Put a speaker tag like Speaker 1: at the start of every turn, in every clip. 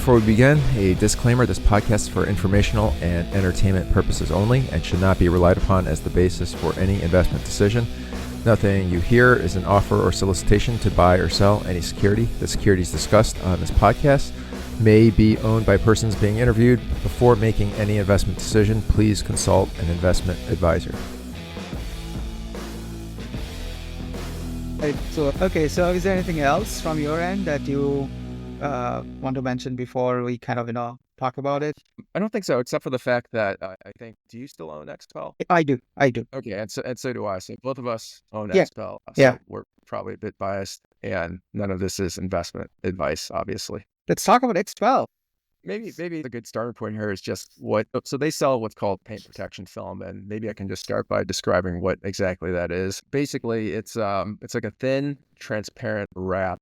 Speaker 1: Before we begin, a disclaimer: this podcast is for informational and entertainment purposes only and should not be relied upon as the basis for any investment decision. Nothing you hear is an offer or solicitation to buy or sell any security. The securities discussed on this podcast may be owned by persons being interviewed. Before making any investment decision, please consult an investment advisor.
Speaker 2: Right. So is there anything else from your end that you want to mention before we kind of, talk about it?
Speaker 1: I don't think so, except for the fact that I think, do you still own XPEL?
Speaker 2: I do.
Speaker 1: Okay, and so do I. So both of us own
Speaker 2: Yeah.
Speaker 1: XPEL. So
Speaker 2: Yeah.
Speaker 1: we're probably a bit biased, and none of this is investment advice, obviously.
Speaker 2: Let's talk about XPEL.
Speaker 1: Maybe a good starting point here is just so they sell what's called paint protection film, and maybe I can just start by describing what exactly that is. Basically, it's like a thin, transparent wrap.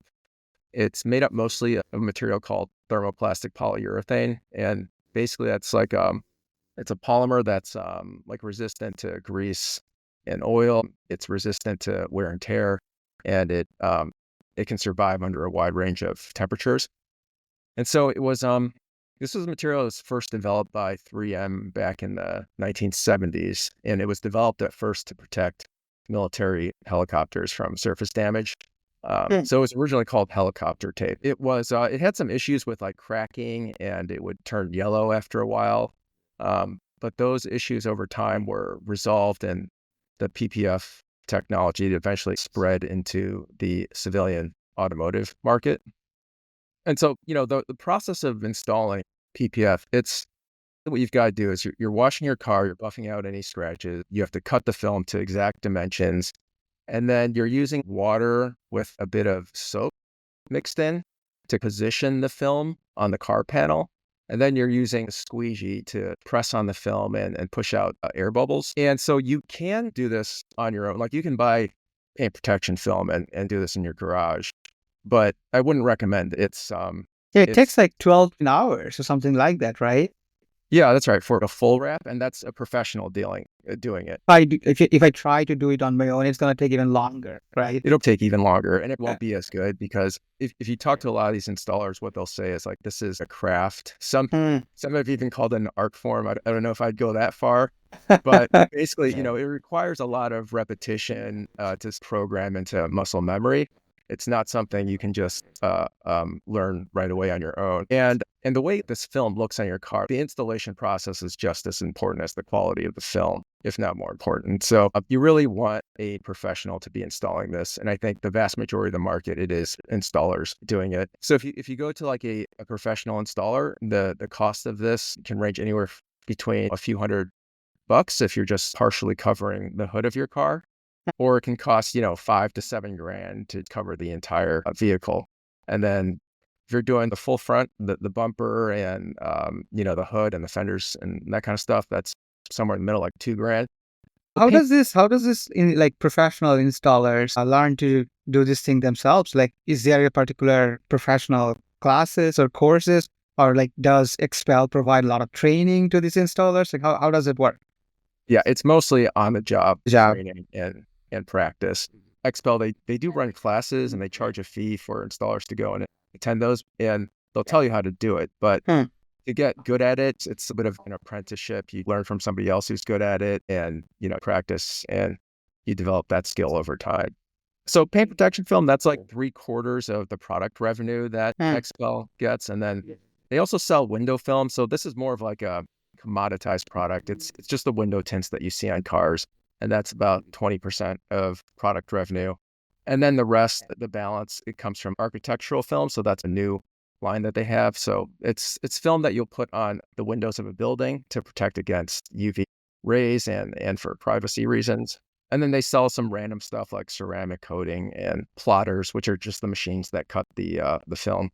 Speaker 1: It's made up mostly of a material called thermoplastic polyurethane, and basically that's like it's a polymer that's like resistant to grease and oil. It's resistant to wear and tear, and it can survive under a wide range of temperatures. And so it was this was a material that was first developed by 3M back in the 1970s, and it was developed at first to protect military helicopters from surface damage. So it was originally called helicopter tape. It had some issues with like cracking, and it would turn yellow after a while. But those issues over time were resolved, and the PPF technology eventually spread into the civilian automotive market. And so, the process of installing PPF, it's what you've got to do is you're washing your car, you're buffing out any scratches. You have to cut the film to exact dimensions. And then you're using water with a bit of soap mixed in to position the film on the car panel. And then you're using a squeegee to press on the film and push out air bubbles. And so you can do this on your own. Like you can buy paint protection film and do this in your garage. But I wouldn't recommend it.
Speaker 2: It takes like 12 hours or something like that, right?
Speaker 1: Yeah, that's right, for a full wrap, and that's a professional doing it.
Speaker 2: If I try to do it on my own, it's going to take even longer, right?
Speaker 1: It'll take even longer, and it won't be as good because if you talk to a lot of these installers, what they'll say is like, this is a craft. Some have even called it an art form. I don't know if I'd go that far, but basically, it requires a lot of repetition to program into muscle memory. It's not something you can just learn right away on your own. And the way this film looks on your car, the installation process is just as important as the quality of the film, if not more important. So you really want a professional to be installing this. And I think the vast majority of the market, it is installers doing it. So if you go to like a professional installer, the cost of this can range anywhere between a few $100 if you're just partially covering the hood of your car. Or it can cost, $5,000 to $7,000 to cover the entire vehicle. And then if you're doing the full front, the bumper and, the hood and the fenders and that kind of stuff, that's somewhere in the middle, like $2,000.
Speaker 2: How does this professional installers learn to do this thing themselves? Like, is there a particular professional classes or courses, or like, does XPEL provide a lot of training to these installers? Like, how does it work?
Speaker 1: Yeah, it's mostly on the job training and practice. XPEL, they do run classes and they charge a fee for installers to go and attend those, and they'll tell you how to do it. But to get good at it, it's a bit of an apprenticeship. You learn from somebody else who's good at it and, practice, and you develop that skill over time. So paint protection film, that's like 3/4 of the product revenue that XPEL gets. And then they also sell window film. So this is more of like a commoditized product. It's just the window tints that you see on cars. And that's about 20% of product revenue. And then the rest, the balance, it comes from architectural film. So that's a new line that they have. So it's film that you'll put on the windows of a building to protect against UV rays and for privacy reasons. And then they sell some random stuff like ceramic coating and plotters, which are just the machines that cut the film.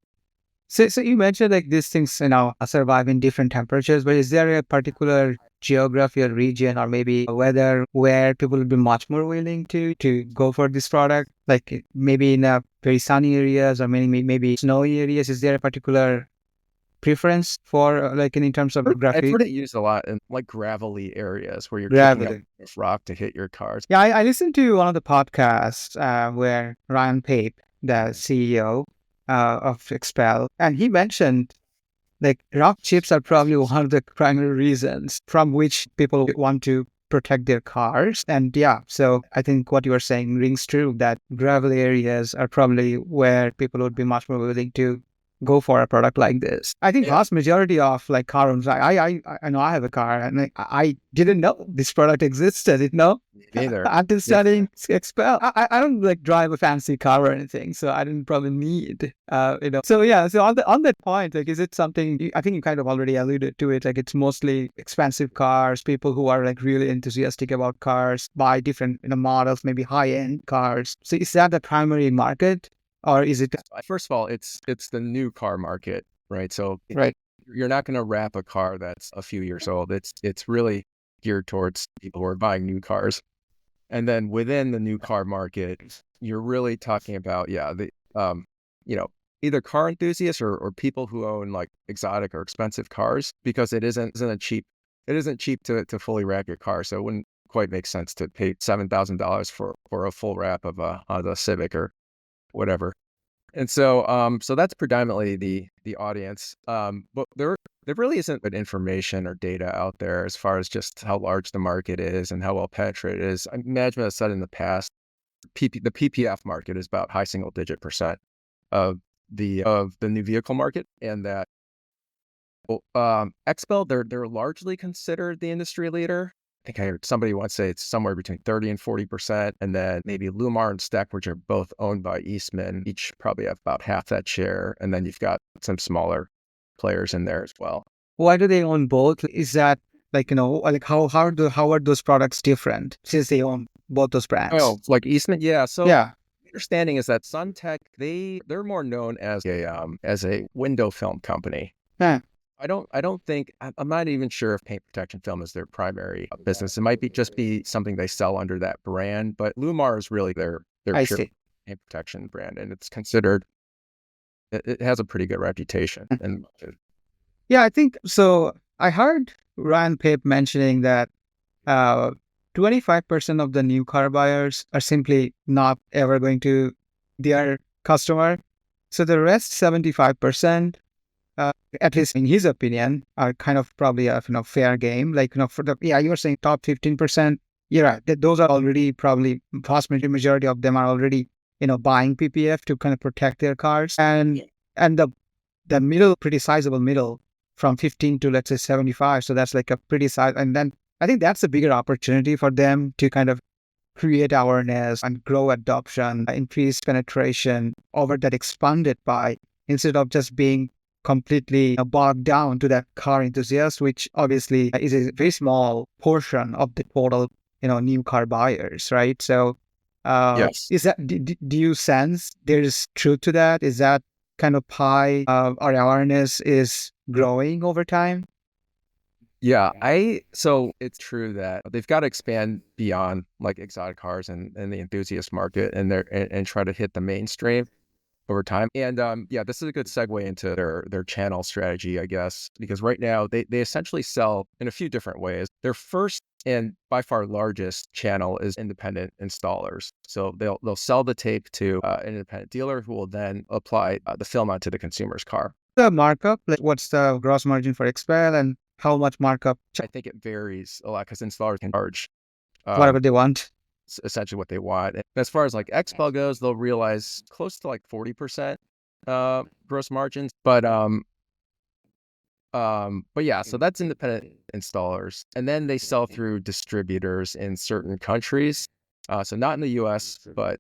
Speaker 2: So you mentioned like these things, survive in different temperatures, but is there a particular geography or region or maybe weather where people will be much more willing to go for this product? Like maybe in very sunny areas or maybe snowy areas, is there a particular preference for like in terms of geography?
Speaker 1: I've heard it used a lot in like gravelly areas where you're kicking up rock to hit your cars.
Speaker 2: Yeah, I listened to one of the podcasts where Ryan Pape, the CEO, of XPEL, and he mentioned like rock chips are probably one of the primary reasons from which people want to protect their cars. And yeah, so I think what you are saying rings true, that gravel areas are probably where people would be much more willing to go for a product like this. I think vast majority of like car owners, I know I have a car, and I didn't know this product existed,
Speaker 1: Neither.
Speaker 2: until
Speaker 1: Yeah.
Speaker 2: studying XPEL. I don't like drive a fancy car or anything, so I didn't probably need, So yeah, so on that point, like, is it something I think you kind of already alluded to it? Like, it's mostly expensive cars. People who are like really enthusiastic about cars buy different models, maybe high end cars. So is that the primary market, or is it
Speaker 1: First of all, it's the new car market, right? So
Speaker 2: right?
Speaker 1: you're not going to wrap a car that's a few years old. It's really geared towards people who are buying new cars. And then within the new car market, you're really talking about, you know, either car enthusiasts or people who own like exotic or expensive cars, because it isn't cheap to fully wrap your car. So it wouldn't quite make sense to pay $7,000 for a full wrap of a Civic or whatever. And so that's predominantly the audience. But there really isn't good information or data out there as far as just how large the market is and how well penetrated it is. I imagine I've said in the past, the PPF market is about high single digit percent of the new vehicle market, and that XPEL, they're largely considered the industry leader. I think I heard somebody once say it's somewhere between 30 and 40%. And then maybe Lumar and Steck, which are both owned by Eastman, each probably have about half that share. And then you've got some smaller players in there as well.
Speaker 2: Why do they own both? Is that like, like how are those products different since they own both those brands?
Speaker 1: Oh, like Eastman? Yeah. So
Speaker 2: Yeah.
Speaker 1: my understanding is that SunTech, they're more known as a window film company.
Speaker 2: Huh.
Speaker 1: I don't think, I'm not even sure if paint protection film is their primary business. It might be something they sell under that brand, but Lumar is really their
Speaker 2: I
Speaker 1: pure
Speaker 2: see.
Speaker 1: paint protection brand, and it's considered, it has a pretty good reputation. And
Speaker 2: Yeah, I think so. I heard Ryan Pape mentioning that 25% of the new car buyers are simply not ever going to their customer. So the rest 75%, at least in his opinion, are kind of probably a fair game. Like, for you were saying top 15%. You're right. Those are already probably vast majority of them are already buying PPF to kind of protect their cars, and the middle, pretty sizable middle, from 15 to let's say 75. So that's like a pretty size, and then I think that's a bigger opportunity for them to kind of create awareness and grow adoption, increase penetration over that expanded pie, instead of just being completely bogged down to that car enthusiast, which obviously is a very small portion of the total, new car buyers, right? So,
Speaker 1: yes,
Speaker 2: is that, do you sense there's truth to that? Is that kind of pie, or awareness is growing over time?
Speaker 1: yeah, so it's true that they've got to expand beyond like exotic cars and the enthusiast market, and try to hit the mainstream over time. And yeah, this is a good segue into their channel strategy, I guess, because right now they essentially sell in a few different ways. Their first and by far largest channel is independent installers. So they'll sell the tape to an independent dealer who will then apply the film onto the consumer's car.
Speaker 2: The markup, like what's the gross margin for XPEL, and how much markup,
Speaker 1: I think it varies a lot because installers can charge
Speaker 2: whatever they want?
Speaker 1: essentially what they want. And as far as like XPEL goes, they'll realize close to like 40% gross margins. But yeah, so that's independent installers. And then they sell through distributors in certain countries. So not in the US, but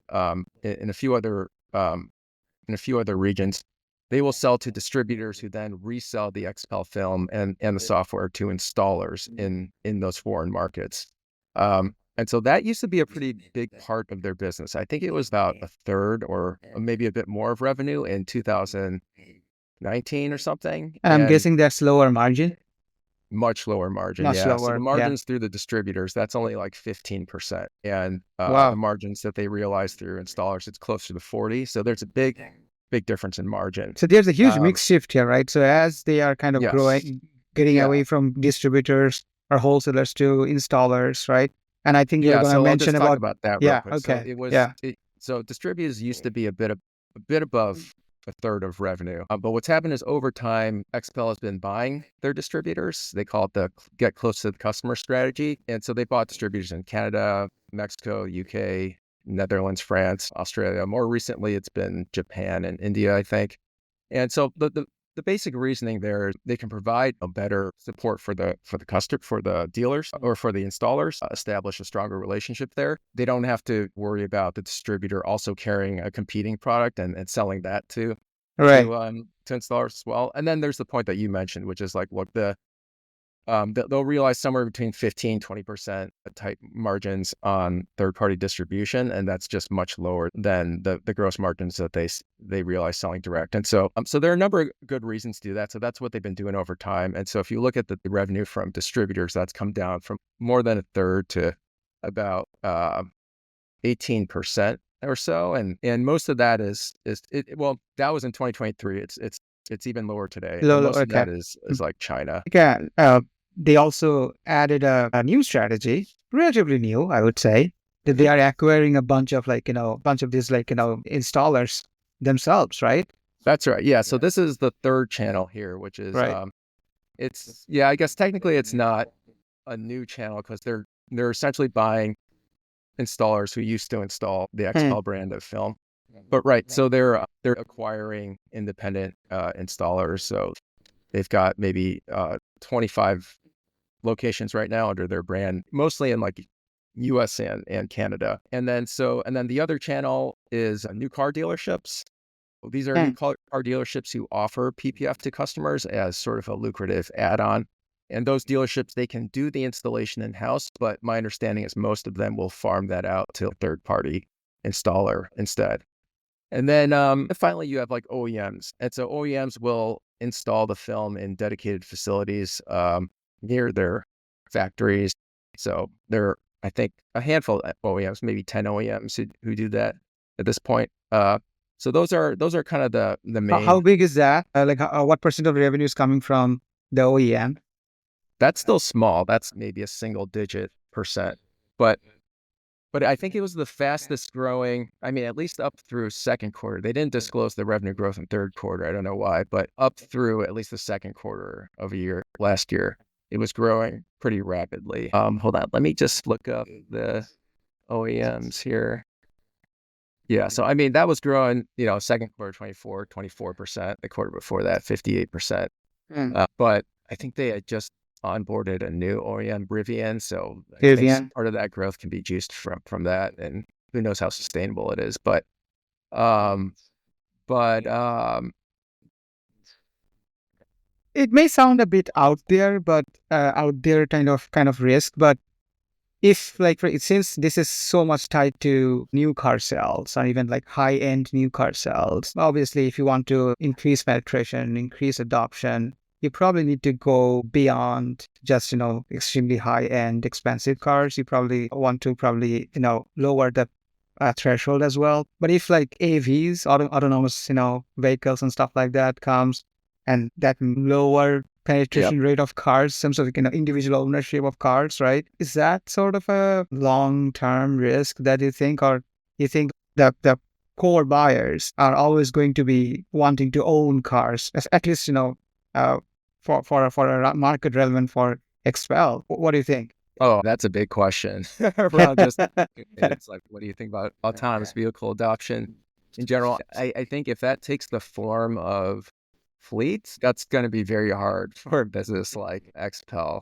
Speaker 1: in a few other regions. They will sell to distributors who then resell the XPEL film and the software to installers in those foreign markets. And so that used to be a pretty big part of their business. I think it was about a third or maybe a bit more of revenue in 2019 or something,
Speaker 2: And I'm
Speaker 1: and
Speaker 2: guessing that's lower margin,
Speaker 1: much lower margin.
Speaker 2: much
Speaker 1: Yeah. So the
Speaker 2: lower. Yeah.
Speaker 1: margins through the distributors, that's only like 15%. And the
Speaker 2: Wow.
Speaker 1: margins that they realize through installers, it's closer to 40. So there's a big difference in margin.
Speaker 2: So there's a huge
Speaker 1: Um,
Speaker 2: mix shift here, right? So as they are kind of
Speaker 1: yes.
Speaker 2: growing, getting
Speaker 1: Yeah.
Speaker 2: away from distributors or wholesalers to installers, right? And I think you were
Speaker 1: Yeah.
Speaker 2: going to
Speaker 1: So I'll
Speaker 2: mention
Speaker 1: just talk
Speaker 2: about,
Speaker 1: about that real
Speaker 2: yeah,
Speaker 1: quick. So
Speaker 2: okay, yeah,
Speaker 1: so distributors used to be a bit above a third of revenue. But what's happened is over time, XPEL has been buying their distributors. They call it the get close to the customer strategy. And so they bought distributors in Canada, Mexico, UK, Netherlands, France, Australia. More recently, it's been Japan and India, I think. And so the basic reasoning there is they can provide a better support for the customer, for the dealers or for the installers, establish a stronger relationship there. They don't have to worry about the distributor also carrying a competing product and selling that to
Speaker 2: Right.
Speaker 1: installers as well. And then there's the point that you mentioned, which is like, look, they'll realize somewhere between 15-20% type margins on third-party distribution, and that's just much lower than the gross margins that they realize selling direct. And so there are a number of good reasons to do that. So that's what they've been doing over time. And so if you look at the revenue from distributors, that's come down from more than a third to about 18% or so, and most of that well, that was in 2023. It's even lower today, and most of
Speaker 2: Okay.
Speaker 1: that is like China.
Speaker 2: Yeah. They also added a new strategy, relatively new, I would say, that they are acquiring a bunch of these installers themselves, right?
Speaker 1: That's right. Yeah. So this is the third channel here, which is
Speaker 2: Right.
Speaker 1: I guess technically it's not a new channel because they're essentially buying installers who used to install the XPEL brand of film. But right, so they're acquiring independent installers. So they've got maybe 25 locations right now under their brand, mostly in like US and Canada. And then the other channel is new car dealerships. These are new car dealerships who offer PPF to customers as sort of a lucrative add-on. And those dealerships, they can do the installation in-house, but my understanding is most of them will farm that out to a third-party installer instead. And then finally, you have like OEMs. And so OEMs will install the film in dedicated facilities near their factories. So there are, I think, a handful of OEMs, maybe 10 OEMs who do that at this point. So those are kind of the main.
Speaker 2: How big is that? What percent of revenue is coming from the OEM?
Speaker 1: That's still small. That's maybe a single-digit percent. But I think it was the fastest growing, I mean, at least up through second quarter. They didn't disclose the revenue growth in third quarter. I don't know why, but up through at least the second quarter of last year, it was growing pretty rapidly. Hold on, let me just look up the OEMs here. Yeah, so I mean, that was growing, second quarter 24%, the quarter before that 58%. But I think they had just onboarded a new OEM, Rivian, so I think part of that growth can be juiced from that, and who knows how sustainable it is. But
Speaker 2: it may sound a bit out there, but out there kind of risk. But if since this is so much tied to new car sales or even like high-end new car sales, obviously if you want to increase penetration, increase adoption, you probably need to go beyond just, extremely high-end expensive cars. You probably want to lower the threshold as well. But if like AVs, autonomous, vehicles and stuff like that comes, and that lower penetration rate of cars, some sort of individual ownership of cars, right? Is that sort of a long-term risk that you think, or you think that the core buyers are always going to be wanting to own cars, at least for a market relevant for XPEL? What do you think?
Speaker 1: Oh, that's a big question. Around just it's like, what do you think about autonomous vehicle adoption in general? I think if that takes the form of fleets, that's going to be very hard for a business like XPEL.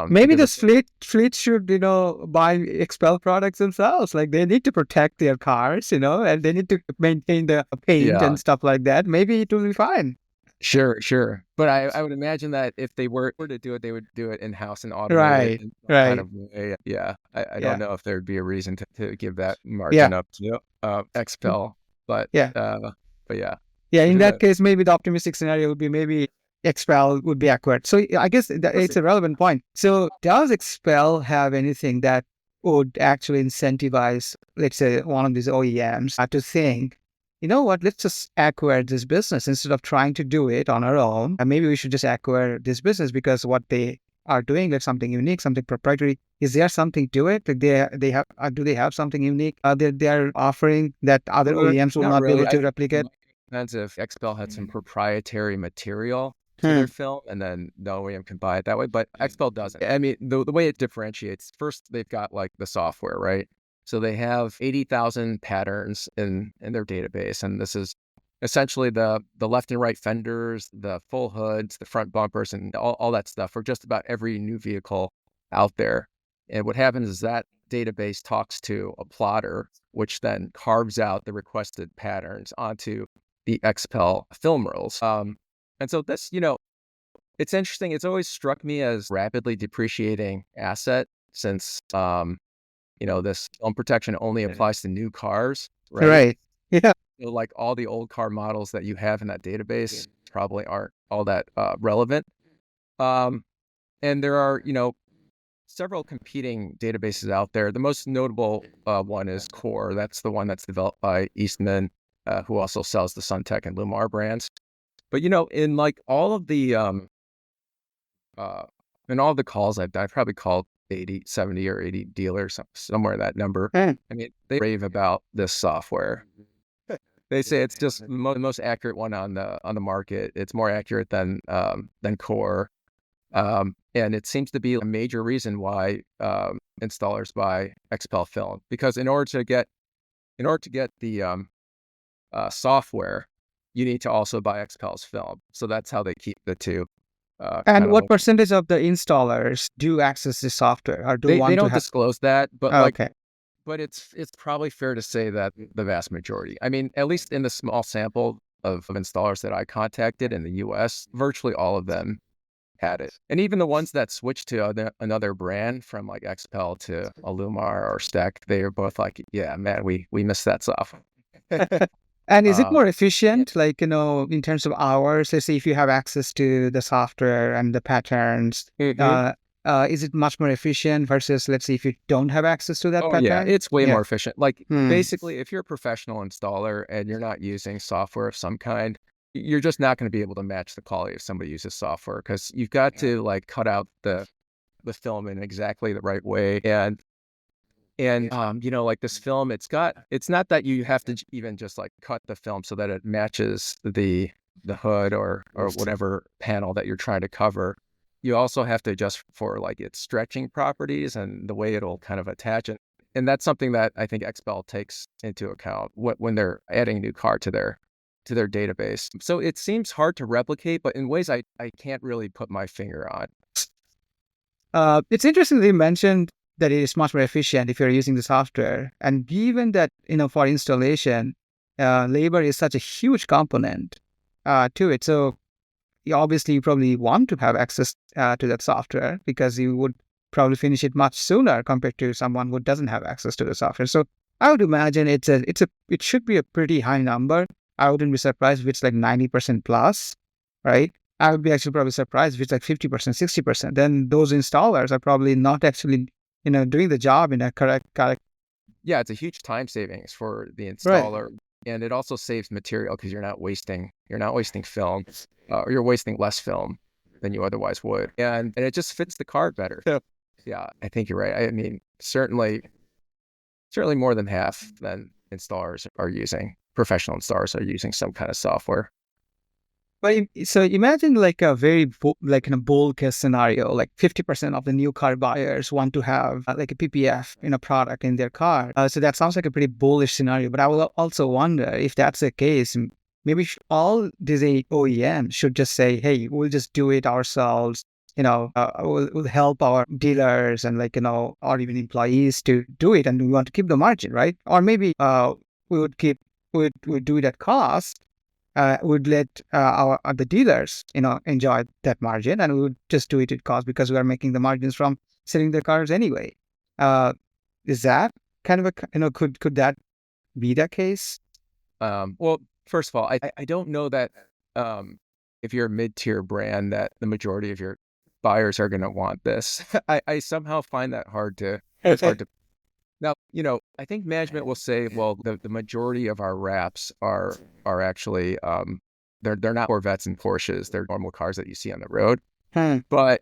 Speaker 2: Maybe this fleet should, buy XPEL products themselves. Like they need to protect their cars, and they need to maintain the paint and stuff like that. Maybe it will be fine.
Speaker 1: Sure. But I would imagine that if they were to do it, they would do it in-house and automate it in some kind of way. Yeah. I don't know if there'd be a reason to give that margin up to XPEL. But yeah.
Speaker 2: Yeah, in that case, maybe the optimistic scenario would be maybe XPEL would be acquired. So I guess it's a relevant point. So does XPEL have anything that would actually incentivize, let's say, one of these OEMs to think, you know what, let's just acquire this business instead of trying to do it on our own. And maybe we should just acquire this business because what they are doing, there's something unique, something proprietary. Is there something to it? Like do they have something unique they are offering that other OEMs will not be able to replicate?
Speaker 1: depends if XPEL had some proprietary material to their film, and then the OEM can buy it that way. But XPEL doesn't. I mean, the way it differentiates, first they've got like the software, right? So they have 80,000 patterns in their database, and this is essentially the left and right fenders, the full hoods, the front bumpers, and all that stuff for just about every new vehicle out there. And what happens is that database talks to a plotter, which then carves out the requested patterns onto the XPEL film rolls. And so this, it's interesting. It's always struck me as rapidly depreciating asset since, this film protection only applies to new cars, right?
Speaker 2: Right. Yeah.
Speaker 1: So like all the old car models that you have in that database probably aren't all that relevant. And there are, several competing databases out there. The most notable one is Core. That's the one that's developed by Eastman, who also sells the Suntech and Lumar brands. But in like all of the in all the calls I've probably called 80, 70 or 80 dealers, somewhere in that number. I mean, they rave about this software. They say it's just the most accurate one on the market. It's more accurate than Core. And it seems to be a major reason why installers buy XPEL film, because in order to get the software, you need to also buy XPEL's film. So that's how they keep the two.
Speaker 2: And what percentage of the installers do access the software or do want
Speaker 1: they
Speaker 2: to
Speaker 1: don't
Speaker 2: have?
Speaker 1: disclose that, but
Speaker 2: Okay.
Speaker 1: but it's probably fair to say that the vast majority. I mean, at least in the small sample of installers that I contacted in the US, virtually all of them had it. And even the ones that switched to another brand from like XPEL to Alumar or Stack, they are both like, yeah, man, we miss that software.
Speaker 2: And is it more
Speaker 1: Yeah.
Speaker 2: efficient, like, in terms of hours? Let's say if you have access to the software and the patterns,
Speaker 1: Mhm.
Speaker 2: is it much more efficient versus, let's say, if you don't have access to that
Speaker 1: Oh yeah,
Speaker 2: pattern?
Speaker 1: it's way
Speaker 2: Yeah.
Speaker 1: more efficient. Like
Speaker 2: Hmm.
Speaker 1: basically, if you're a professional installer and you're not using software of some kind, you're just not going to be able to match the quality if somebody uses software, because you've got to like cut out the film in exactly the right way. And like this film, it's not that you have to even just like cut the film so that it matches the hood or whatever panel that you're trying to cover. You also have to adjust for like its stretching properties and the way it'll kind of attach it. And that's something that I think XPEL takes into account when they're adding a new car to their database. So it seems hard to replicate, but in ways I can't really put my finger on.
Speaker 2: It's interesting that you mentioned that it is much more efficient if you're using the software. And given that, for installation, labor is such a huge component to it. So you probably want to have access to that software because you would probably finish it much sooner compared to someone who doesn't have access to the software. So I would imagine it should be a pretty high number. I wouldn't be surprised if it's like 90% plus, right? I would be actually probably surprised if it's like 50%, 60%. Then those installers are probably not actually, doing the job in a correct.
Speaker 1: Yeah, it's a huge time savings for the
Speaker 2: Right.
Speaker 1: installer, and it also saves material because you're not wasting film, or you're wasting less film than you otherwise would, and it just fits the car better. Yeah, yeah, I think you're right. I mean, certainly more than half than professional installers are using some kind of software.
Speaker 2: But so imagine like a very like in a bold case scenario, like 50% of the new car buyers want to have like a PPF in a product in their car. So that sounds like a pretty bullish scenario. But I will also wonder if that's the case, maybe all these OEMs should just say, hey, we'll just do it ourselves. We'll help our dealers and or even employees to do it, and we want to keep the margin, right? Or maybe we would do it at cost, would let the dealers, enjoy that margin, and we would just do it at cost because we are making the margins from selling the cars anyway. Is that kind of could that be the case?
Speaker 1: Well, first of all, I don't know that if you're a mid-tier brand that the majority of your buyers are going to want this. I somehow find that hard to Now, I think management will say, well, the majority of our wraps are actually they're not Corvettes and Porsches. They're normal cars that you see on the road. But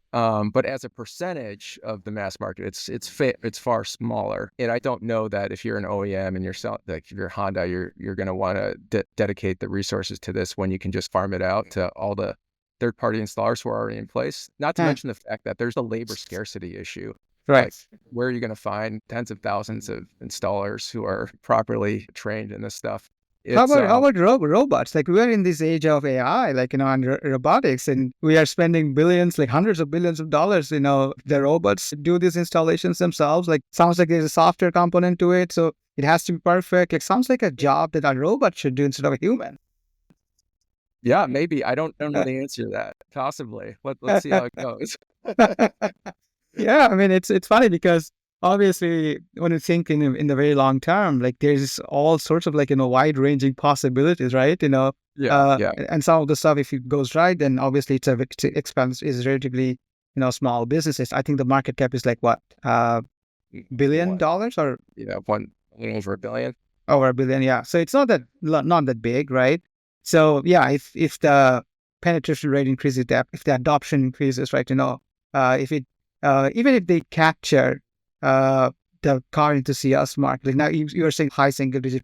Speaker 1: as a percentage of the mass market, it's far smaller. And I don't know that if you're an OEM and you're selling, like if you're Honda, you're going to want to dedicate the resources to this when you can just farm it out to all the third-party installers who are already in place. Not to mention the fact that there's a labor scarcity issue.
Speaker 2: Right.
Speaker 1: Like, where are you going to find tens of thousands of installers who are properly trained in this stuff?
Speaker 2: How
Speaker 1: It's
Speaker 2: about robots? Like we are in this age of AI, like, and robotics, and we are spending billions, like hundreds of billions of dollars. The robots do these installations themselves. Like, sounds like there's a software component to it, so it has to be perfect. It sounds like a job that a robot should do instead of a human.
Speaker 1: Yeah, maybe. I don't know the answer to that. Possibly. Let's see how it goes.
Speaker 2: Yeah, I mean, it's funny because obviously when you think in the very long term, like there's all sorts of, like, wide ranging possibilities, right?
Speaker 1: Yeah.
Speaker 2: And some of the stuff, if it goes right, then obviously it's expense is relatively, small businesses. I think the market cap is like what, $1 billion or
Speaker 1: Yeah, one over $1 billion.
Speaker 2: over $1 billion. Yeah. So it's not that big, right? So yeah, if the penetration rate increases, if the adoption increases, right? If it even if they capture the car enthusiast market, like now you are saying high single digit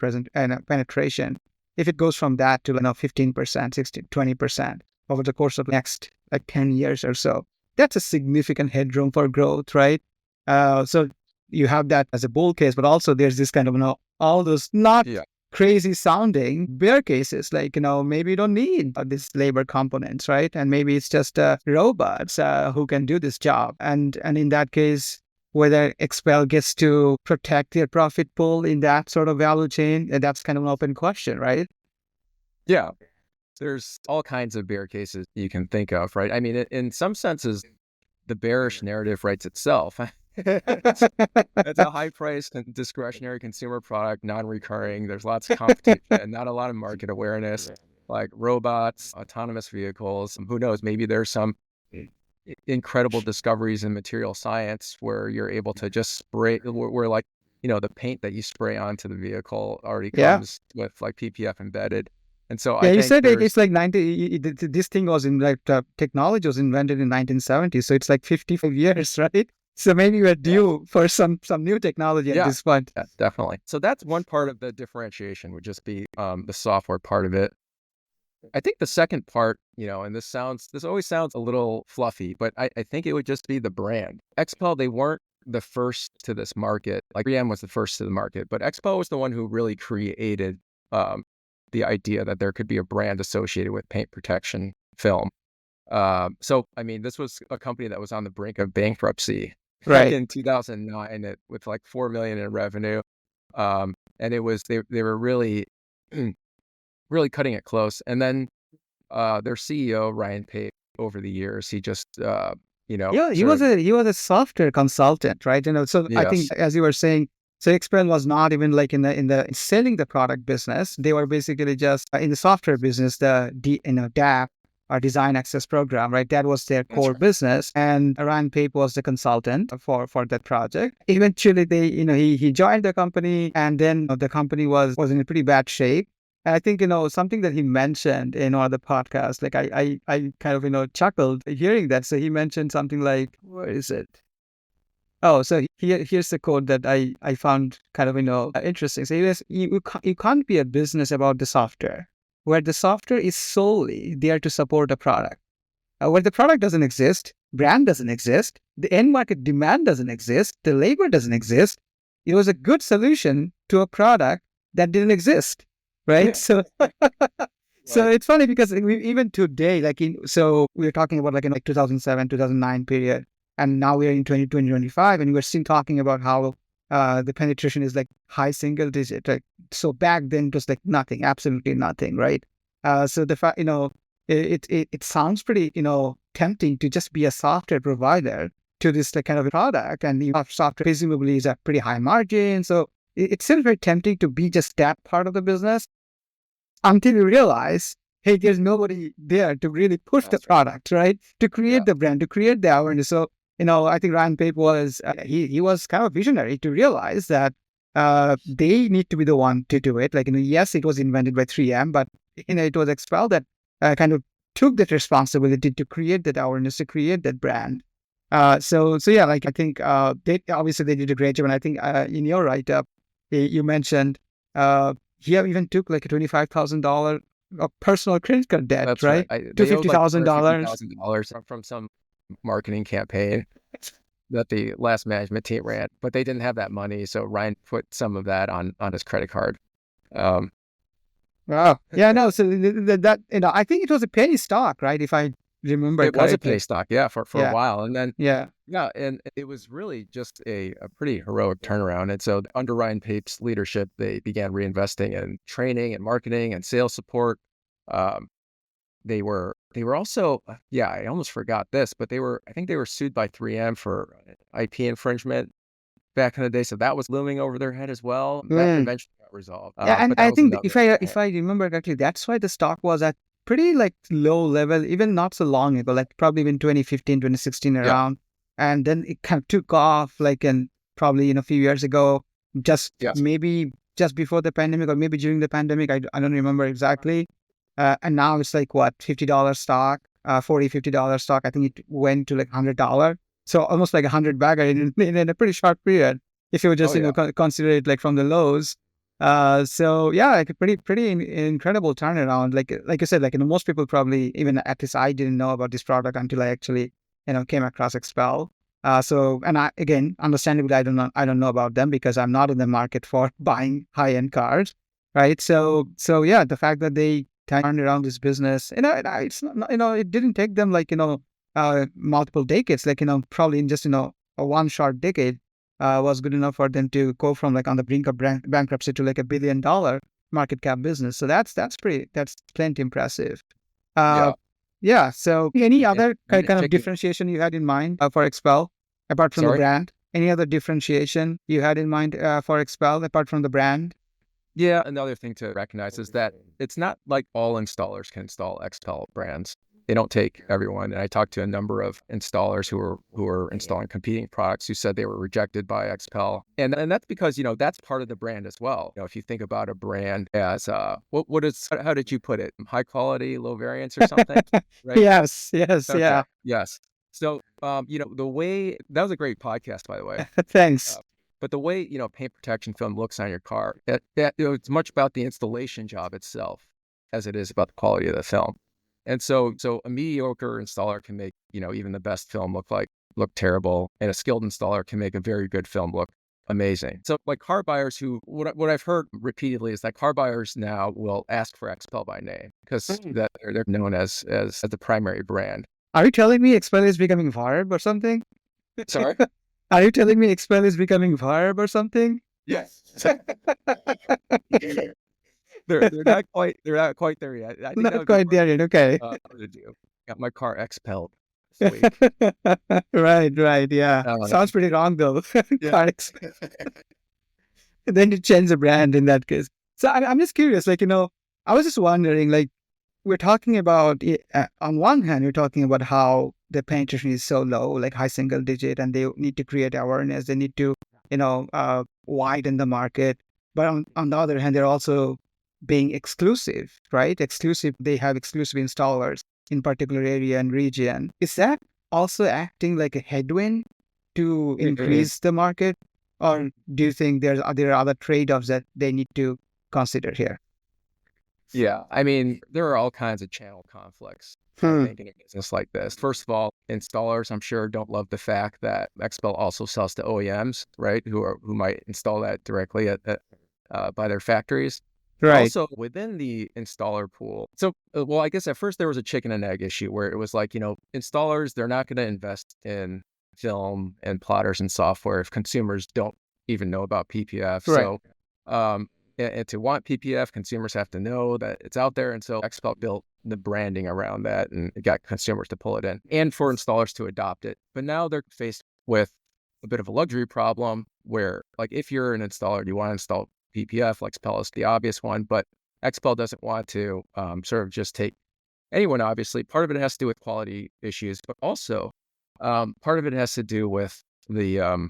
Speaker 2: penetration. If it goes from that to 15%, 16, 20% over the course of the next like 10 years or so, that's a significant headroom for growth, right? So you have that as a bull case, but also there's this kind of all those not crazy sounding bear cases, like maybe you don't need this labor components, right? And maybe it's just robots who can do this job, and in that case, whether XPEL gets to protect their profit pool in that sort of value chain, that's kind of an open question, right?
Speaker 1: Yeah. There's all kinds of bear cases you can think of, right? I mean, in some senses, the bearish narrative writes itself. It's a high-priced discretionary consumer product, non-recurring. There's lots of competition, not a lot of market awareness, like robots, autonomous vehicles. Who knows? Maybe there's some incredible discoveries in material science where you're able to just spray, where like, the paint that you spray onto the vehicle already comes with like PPF embedded. And so I
Speaker 2: you
Speaker 1: think
Speaker 2: said it's like 90. This thing was in like technology was invented in 1970, so it's like 55 years, right? So maybe we're due for some new technology at this point.
Speaker 1: Yeah, definitely. So that's one part of the differentiation, would just be the software part of it. I think the second part, and this always sounds a little fluffy, but I think it would just be the brand. XPEL, they weren't the first to this market. Like 3M was the first to the market, but XPEL was the one who really created the idea that there could be a brand associated with paint protection film. So, I mean, this was a company that was on the brink of bankruptcy back in 2009 with like $4 million in revenue. And it was, they were really, really cutting it close. And then their CEO, Ryan Pape, over the years, he just,
Speaker 2: he was a software consultant, right? So I think, as you were saying, so XPEL was not even like in the selling the product business. They were basically just in the software business, the DAP or Design Access Program, right? That was their core business. And Ryan Pape was the consultant for that project. Eventually, he joined the company, and then the company was in a pretty bad shape. And I think, something that he mentioned in one of the podcasts, like I kind of, chuckled hearing that. So he mentioned something like, where is it? Oh, so here's the quote that I found kind of, interesting. So he was, you can't be a business about the software, where the software is solely there to support a product. Where the product doesn't exist, brand doesn't exist, the end market demand doesn't exist, the labor doesn't exist. It was a good solution to a product that didn't exist, right? So, so it's funny because even today, so we were talking about like 2007, 2009 period. And now we're in 2025, and we're still talking about how the penetration is like high single digit. Right? So back then it was like nothing, absolutely nothing, right? So the fact, it sounds pretty, tempting to just be a software provider to this kind of a product, and software presumably is a pretty high margin. So it's still very tempting to be just that part of the business until you realize, hey, there's nobody there to really push the product, right? To create the brand, to create the awareness. So, I think Ryan Pape was, he was kind of visionary to realize that they need to be the one to do it. Like, yes, it was invented by 3M, but, it was XPEL that kind of took that responsibility to create that awareness, to create that brand. So yeah, like I think they obviously they did a great job, and I think in your write up you mentioned he even took like a $25,000 personal credit card debt,
Speaker 1: That's right.
Speaker 2: right? To
Speaker 1: They owed like
Speaker 2: $50,000.
Speaker 1: $250,000 from some marketing campaign that the last management team ran, but they didn't have that money, so Ryan put some of that on his credit card. Um,
Speaker 2: Wow. Yeah, no. So that I think it was a penny stock, right? If I remember
Speaker 1: it was a penny
Speaker 2: correctly.
Speaker 1: stock, yeah, for a
Speaker 2: Yeah.
Speaker 1: while, and then
Speaker 2: Yeah.
Speaker 1: yeah, and it was really just a pretty heroic turnaround. And so under Ryan Pape's leadership, they began reinvesting in training and marketing and sales support. Um, they were also yeah, I almost forgot this, but I think they were sued by 3M for IP infringement back in the day. So that was looming over their head as well. That
Speaker 2: Mm.
Speaker 1: eventually got resolved.
Speaker 2: Yeah, and
Speaker 1: But that
Speaker 2: I
Speaker 1: was
Speaker 2: think
Speaker 1: another.
Speaker 2: if I remember correctly, that's why the stock was at pretty like low level, even not so long ago, like probably in 2015, 2016
Speaker 1: Yeah.
Speaker 2: around. And then it kind of took off like in probably a few years ago, just
Speaker 1: Yes.
Speaker 2: maybe just before the pandemic or maybe during the pandemic. I don't remember exactly. And now it's like what, $50 stock, $40, $50 stock. I think it went to like $100. So almost like 100 bagger in a pretty short period. If you would
Speaker 1: Oh
Speaker 2: just,
Speaker 1: yeah.
Speaker 2: consider it like from the lows. So yeah, like a pretty incredible turnaround. Like you said, like, most people probably, even at least I didn't know about this product until I actually, came across XPEL. So, and again, understandably, I don't know about them because I'm not in the market for buying high-end cars, right? So yeah, the fact that they turned around this business, it's not, it didn't take them like, multiple decades, like, probably in just, a one short decade was good enough for them to go from like on the brink of bankruptcy to like $1 billion market cap business. So that's plenty impressive. Uh,
Speaker 1: Yeah.
Speaker 2: yeah. So any
Speaker 1: And
Speaker 2: other
Speaker 1: and
Speaker 2: kind of
Speaker 1: chicken.
Speaker 2: differentiation you had in mind for Expel apart from the
Speaker 1: Sorry.
Speaker 2: brand? Any other differentiation you had in mind for Expel apart from the brand?
Speaker 1: Yeah, another thing to recognize is that it's not like all installers can install XPEL brands. They don't take everyone. And I talked to a number of installers who are installing competing products who said they were rejected by XPEL. And that's because, that's part of the brand as well. If you think about a brand as how did you put it? High quality, low variance or something, right?
Speaker 2: Yes. Yes.
Speaker 1: Okay.
Speaker 2: Yeah.
Speaker 1: Yes. So, the way that was a great podcast, by the way.
Speaker 2: Thanks.
Speaker 1: But the way, paint protection film looks on your car, it's much about the installation job itself as it is about the quality of the film. And so a mediocre installer can make, even the best film look terrible, and a skilled installer can make a very good film look amazing. So like car buyers what I've heard repeatedly is that car buyers now will ask for XPEL by name because that they're known as the primary brand.
Speaker 2: Are you telling me Expel is becoming Verb or something?
Speaker 1: Sorry?
Speaker 2: Are you telling me Expel is becoming Verb or something?
Speaker 1: Yes. They're not quite there yet. I think that
Speaker 2: Not
Speaker 1: would be
Speaker 2: quite there yet. Okay.
Speaker 1: hard to do. Got my car expelled this week.
Speaker 2: Right, right. Yeah.
Speaker 1: Uh,
Speaker 2: Sounds pretty wrong though.
Speaker 1: yeah.
Speaker 2: Car Then you change the brand in that case. So I'm just curious, like, I was just wondering, like, we're talking about, on one hand, we're talking about how the penetration is so low, like high single digit, and they need to create awareness. They need to, widen the market. But on the other hand, they're also being exclusive, right? Exclusive. They have exclusive installers in particular area and region. Is that also acting like a headwind to increase the market? Or do you think there are other trade-offs that they need to consider here?
Speaker 1: Yeah. I mean, there are all kinds of channel conflicts, I
Speaker 2: Hmm.
Speaker 1: think, in a business like this. First of all, installers, I'm sure, don't love the fact that XPEL also sells to OEMs, right? Who might install that directly by their factories. But
Speaker 2: Right.
Speaker 1: also within the installer pool. So, well, I guess at first there was a chicken and egg issue where it was like, installers, they're not going to invest in film and plotters and software if consumers don't even know about PPF.
Speaker 2: Right.
Speaker 1: So, and to want PPF, consumers have to know that it's out there. And so XPEL built the branding around that and it got consumers to pull it in and for installers to adopt it. But now they're faced with a bit of a luxury problem where, like, if you're an installer and you want to install PPF, like XPEL is the obvious one, but XPEL doesn't want to sort of just take anyone, obviously. Part of it has to do with quality issues, but also part of it has to do with the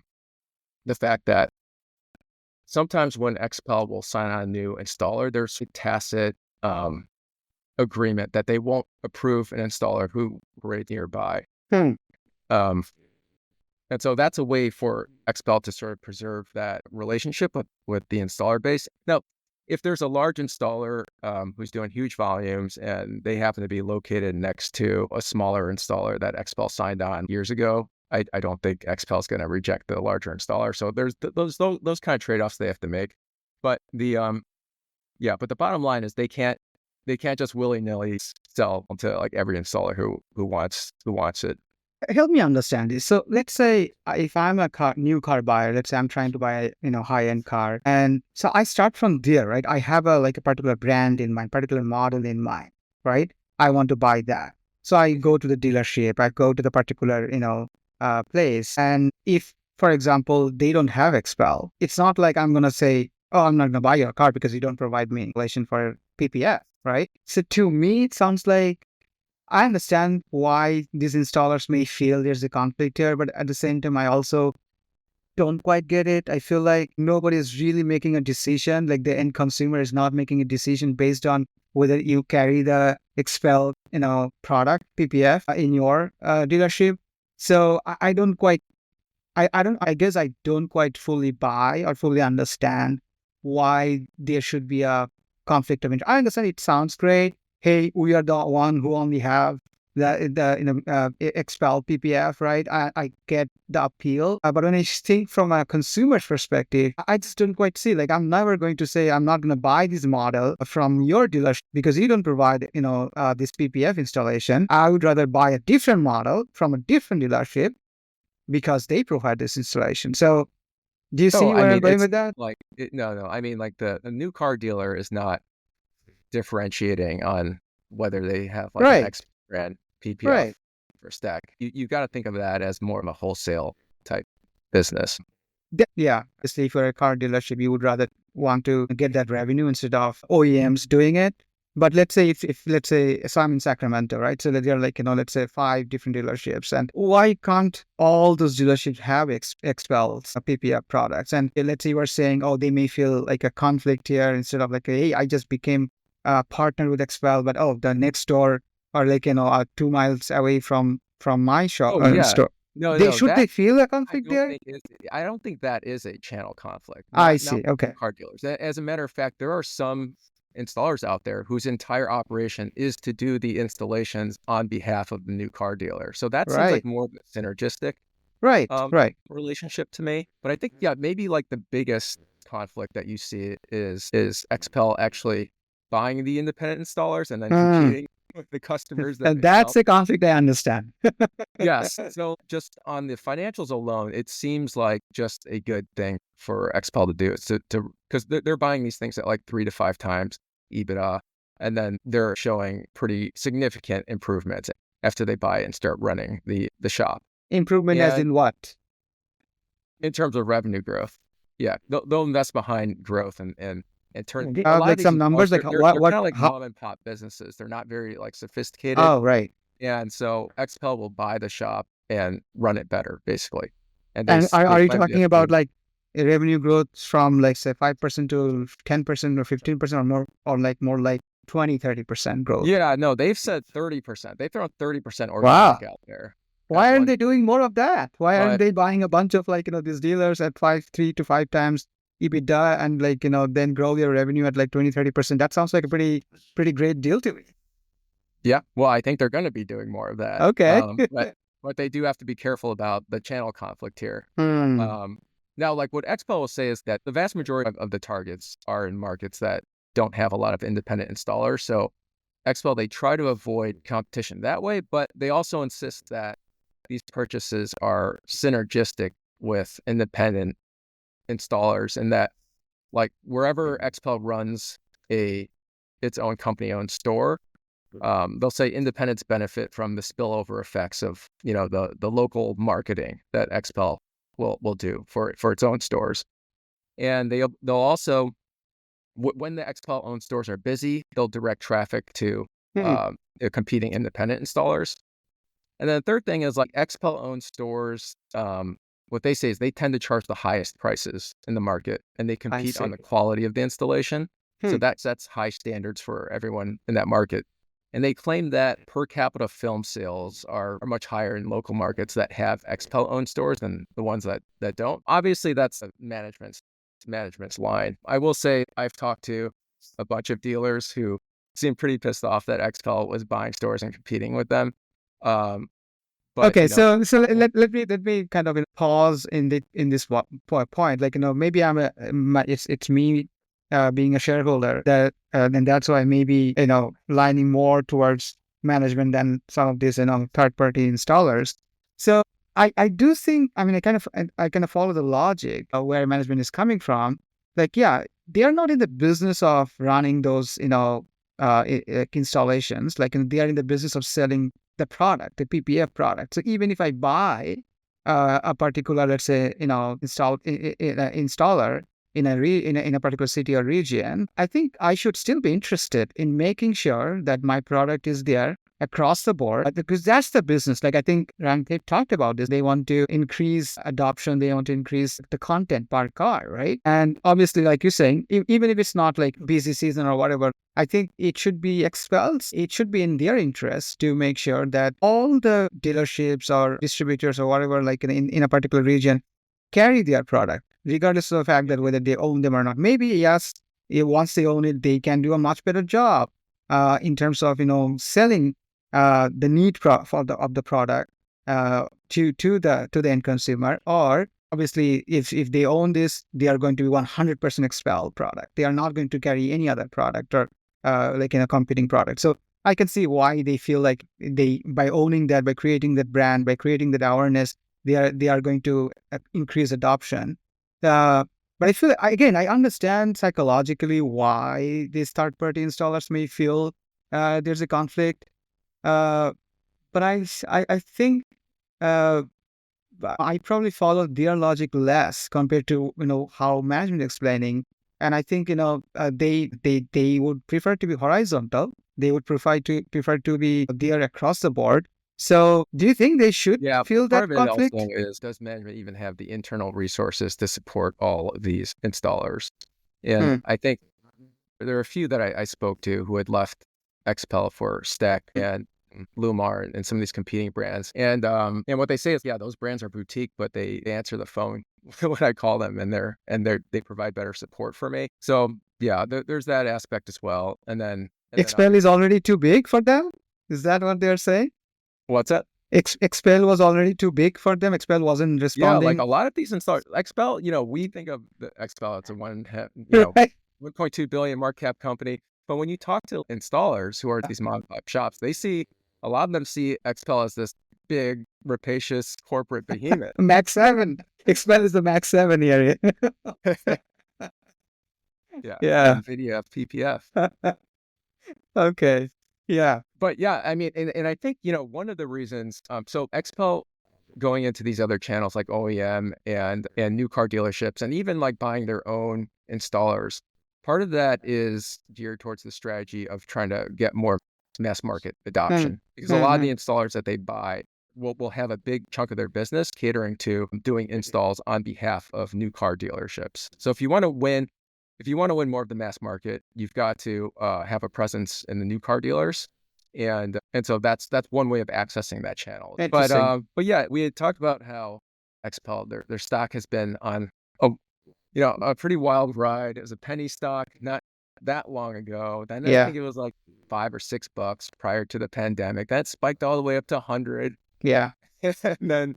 Speaker 1: fact that sometimes when XPEL will sign on a new installer, there's a tacit agreement that they won't approve an installer who right nearby.
Speaker 2: Hmm.
Speaker 1: Um, and so that's a way for XPEL to sort of preserve that relationship with the installer base. Now, if there's a large installer who's doing huge volumes and they happen to be located next to a smaller installer that XPEL signed on years ago, I don't think XPEL is going to reject the larger installer. So there's those kind of trade-offs they have to make. But but the bottom line is they can't just willy-nilly sell to like every installer who wants it.
Speaker 2: Help me understand this. So let's say if I'm a new car buyer, let's say I'm trying to buy a high-end car, and so I start from there, right? I have a particular brand in mind, particular model in mind, right? I want to buy that, so I go to the dealership, I go to the particular place, and if, for example, they don't have XPEL, it's not like I'm gonna say, oh, I'm not gonna buy your car because you don't provide me installation for PPF, right? So to me, it sounds like I understand why these installers may feel there's a conflict here, but at the same time, I also don't quite get it. I feel like nobody is really making a decision. Like the end consumer is not making a decision based on whether you carry the XPEL, product PPF in your dealership. So I don't quite, I guess I don't quite fully buy or fully understand why there should be a conflict of interest. I understand it sounds great. Hey, we are the one who only have the XPEL PPF, right? I get the appeal, but when I think from a consumer's perspective, I just don't quite see. Like, I'm never going to say I'm not going to buy this model from your dealership because you don't provide this PPF installation. I would rather buy a different model from a different dealership because they provide this installation. So, do you see
Speaker 1: Oh, I
Speaker 2: where I'm
Speaker 1: mean,
Speaker 2: going
Speaker 1: it's
Speaker 2: with that?
Speaker 1: like no. I mean, like the new car dealer is not differentiating on whether they have like an
Speaker 2: Right,
Speaker 1: X brand PPF
Speaker 2: right.
Speaker 1: or stack. You got to think of that as more of a wholesale type business.
Speaker 2: Yeah, especially for a car dealership, you would rather want to get that revenue instead of OEMs doing it. But let's say if let's say, so I'm in Sacramento, right? So that there are let's say 5 different dealerships, and why can't all those dealerships have XPEL's PPF products? And let's say you are saying, oh, they may feel like a conflict here instead of like, hey, I just became a partner with XPEL, but oh, the next door or 2 miles away from my shop
Speaker 1: Oh yeah,
Speaker 2: store. They
Speaker 1: no,
Speaker 2: should they
Speaker 1: that
Speaker 2: feel a conflict there?
Speaker 1: I don't think that is a channel conflict.
Speaker 2: I
Speaker 1: Not
Speaker 2: see. Okay.
Speaker 1: car dealers. As a matter of fact, there are some installers out there whose entire operation is to do the installations on behalf of the new car dealer. So that seems like
Speaker 2: Right.
Speaker 1: more of a synergistic
Speaker 2: Right. Right.
Speaker 1: relationship to me. But I think maybe like the biggest conflict that you see is XPEL actually buying the independent installers and then
Speaker 2: Mm.
Speaker 1: competing with the customers that
Speaker 2: And
Speaker 1: they sell.
Speaker 2: that's a conflict I understand.
Speaker 1: Yes. So just on the financials alone, it seems like just a good thing for XPEL to do. So because they're buying these things at like 3 to 5 times EBITDA, and then they're showing pretty significant improvements after they buy it and start running the shop.
Speaker 2: Improvement as
Speaker 1: And
Speaker 2: in what?
Speaker 1: in terms of revenue growth, yeah, they'll invest behind growth and turn
Speaker 2: Do you
Speaker 1: a
Speaker 2: have
Speaker 1: lot of
Speaker 2: like
Speaker 1: these
Speaker 2: some
Speaker 1: installers.
Speaker 2: numbers, like
Speaker 1: They're
Speaker 2: what,
Speaker 1: kind of like
Speaker 2: how?
Speaker 1: mom and pop businesses. They're not very like sophisticated.
Speaker 2: Oh, right.
Speaker 1: And so XPEL will buy the shop and run it better, basically. And
Speaker 2: And
Speaker 1: they
Speaker 2: are you
Speaker 1: claim to
Speaker 2: talking
Speaker 1: have
Speaker 2: about
Speaker 1: been,
Speaker 2: like a revenue growth from like say 5% to 10% or 15% or more, or like more like 20-30% growth?
Speaker 1: yeah, no, they've said 30%. They've thrown 30%
Speaker 2: Wow.
Speaker 1: organic out there at
Speaker 2: Why aren't
Speaker 1: one,
Speaker 2: they doing more of that? Why aren't
Speaker 1: but
Speaker 2: they buying a bunch of these dealers at 3 to 5 times EBITDA and then grow their revenue at like 20-30%? That sounds like a pretty great deal to me.
Speaker 1: yeah, well, I think they're going to be doing more of that.
Speaker 2: Okay.
Speaker 1: But they do have to be careful about the channel conflict here.
Speaker 2: Hmm.
Speaker 1: Now, like what XPEL will say is that the vast majority of the targets are in markets that don't have a lot of independent installers. So XPEL, they try to avoid competition that way, but they also insist that these purchases are synergistic with independent installers and that like wherever XPEL runs its own company-owned store, they'll say independents benefit from the spillover effects of the local marketing that XPEL will do for its own stores, and they'll also when the XPEL owned stores are busy, they'll direct traffic to
Speaker 2: Hmm.
Speaker 1: competing independent installers. And then the third thing is like XPEL owned stores. What they say is they tend to charge the highest prices in the market, and they
Speaker 2: I
Speaker 1: compete on
Speaker 2: see.
Speaker 1: the quality of the installation. So
Speaker 2: Hmm.
Speaker 1: that sets high standards for everyone in that market. And they claim that per capita film sales are much higher in local markets that have XPEL owned stores than the ones that don't. Obviously, that's management's line. I will say I've talked to a bunch of dealers who seemed pretty pissed off that XPEL was buying stores and competing with them. Um, but
Speaker 2: Okay, so let me kind of pause in this point. Like, maybe it's me being a shareholder that and that's why maybe lining more towards management than some of these third party installers. So I do think, I mean, I kind of follow the logic of where management is coming from. Like, yeah, they are not in the business of running those installations. Like, they are in the business of selling the product, the PPF product. So even if I buy a particular, let's say, installer in a particular city or region, I think I should still be interested in making sure that my product is there across the board, because that's the business. Like, I think Rank talked about this. They want to increase adoption. They want to increase the content per car, right? And obviously, like you're saying, even if it's not like busy season or whatever, I think it should be expelled. It should be in their interest to make sure that all the dealerships or distributors or whatever, like in a particular region, carry their product, regardless of the fact that whether they own them or not. Maybe, yes, once they own it, they can do a much better job in terms of selling the need of the product to the end consumer. Or obviously, if they own this, they are going to be 100% expel product. They are not going to carry any other product or like in a competing product. So I can see why they feel like by owning that, by creating that brand, by creating that awareness, they are going to increase adoption. But I feel, again, I understand psychologically why these third party installers may feel there's a conflict. Uh, but I think uh, I probably follow their logic less compared to how management is explaining. And I think they would prefer to be horizontal. They would prefer to be there across the board. So do you think they should
Speaker 1: yeah,
Speaker 2: feel
Speaker 1: part
Speaker 2: that
Speaker 1: of it also
Speaker 2: conflict?
Speaker 1: is, does management even have the internal resources to support all of these installers? And
Speaker 2: Hmm.
Speaker 1: I think there are a few that I spoke to who had left XPEL for Stack and Lumar and some of these competing brands. And what they say is, yeah, those brands are boutique, but they answer the phone when I call them, and they provide better support for me. So yeah, there's that aspect as well. And then
Speaker 2: XPEL is
Speaker 1: obviously,
Speaker 2: already too big for them? Is that what they're saying?
Speaker 1: what's that?
Speaker 2: XPEL was already too big for them? XPEL wasn't
Speaker 1: Yeah, like
Speaker 2: responding?
Speaker 1: a lot of these installers, XPEL, we think of the XPEL as a
Speaker 2: Right.
Speaker 1: 1.2 billion market cap company. But when you talk to installers who are at these mom and pop shops, a lot of them see XPEL as this big, rapacious corporate behemoth.
Speaker 2: Max 7. XPEL is the Max 7 area.
Speaker 1: Yeah, the
Speaker 2: Yeah.
Speaker 1: NVIDIA PPF.
Speaker 2: Okay. Yeah.
Speaker 1: But yeah, I mean, and I think, one of the reasons, so XPEL going into these other channels like OEM and new car dealerships, and even like buying their own installers, part of that is geared towards the strategy of trying to get more mass market
Speaker 2: Hmm.
Speaker 1: adoption, because a lot of
Speaker 2: Hmm.
Speaker 1: the installers that they buy will have a big chunk of their business catering to doing installs on behalf of new car dealerships. So if you want to win more of the mass market, you've got to have a presence in the new car dealers, and so that's one way of accessing that channel.
Speaker 2: Interesting.
Speaker 1: But yeah, we had talked about how XPEL, their stock has been on a a pretty wild ride. It was a penny stock not that long ago. Then I
Speaker 2: Yeah.
Speaker 1: think it was like $5 or $6 prior to the pandemic. That spiked all the way up to 100,
Speaker 2: Yeah.
Speaker 1: and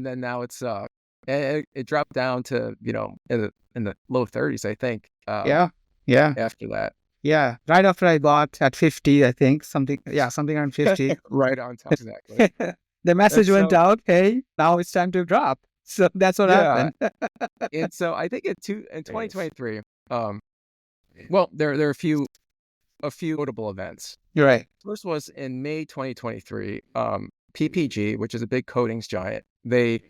Speaker 1: then now it dropped down to in the low 30s, I think.
Speaker 2: Yeah. Yeah.
Speaker 1: After that,
Speaker 2: Yeah. Right after I bought at 50, I think something. Yeah, something around 50.
Speaker 1: right on top, exactly.
Speaker 2: The
Speaker 1: And
Speaker 2: message went
Speaker 1: so
Speaker 2: out. Hey, now it's time to drop. So that's what
Speaker 1: yeah,
Speaker 2: happened.
Speaker 1: and so I think in 2023, um, well, there are a few notable events.
Speaker 2: You're right.
Speaker 1: First was in May 2023. PPG, which is a big coatings giant, they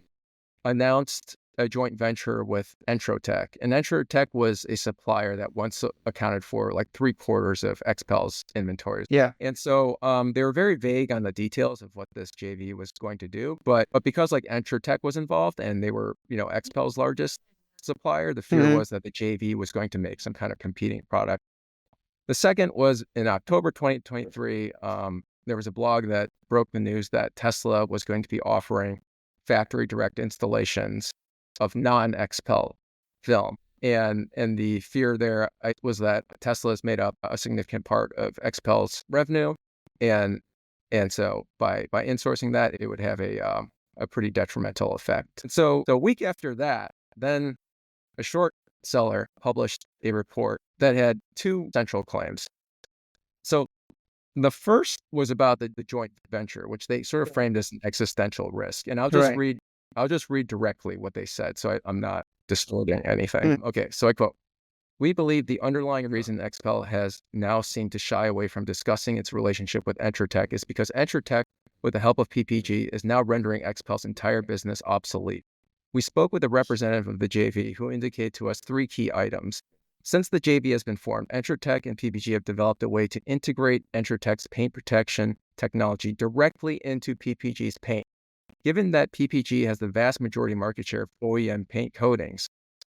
Speaker 1: announced a joint venture with Entrotech. And Entrotech was a supplier that once accounted for like 3/4 of XPEL's inventories.
Speaker 2: Yeah.
Speaker 1: And so they were very vague on the details of what this JV was going to do. But because like Entrotech was involved and they were, XPEL's largest supplier, the fear
Speaker 2: Hmm.
Speaker 1: was that the JV was going to make some kind of competing product. The second was in October 2023. There was a blog that broke the news that Tesla was going to be offering factory direct installations of non-XPEL film. And the fear there was that Tesla has made up a significant part of XPEL's revenue. And so by insourcing that, it would have a pretty detrimental effect. And so a week after that, then a short seller published a report that had two central claims. So the first was about the joint venture, which they sort of framed as an existential risk. And I'll just read directly what they said, so I'm not distorting anything. Okay, so I quote, "We believe the underlying reason XPEL has now seemed to shy away from discussing its relationship with Entrotech is because Entrotech, with the help of PPG, is now rendering XPEL's entire business obsolete. We spoke with a representative of the JV who indicated to us three key items. Since the JV has been formed, Entrotech and PPG have developed a way to integrate Entrotech's paint protection technology directly into PPG's paint. Given that PPG has the vast majority market share of OEM paint coatings,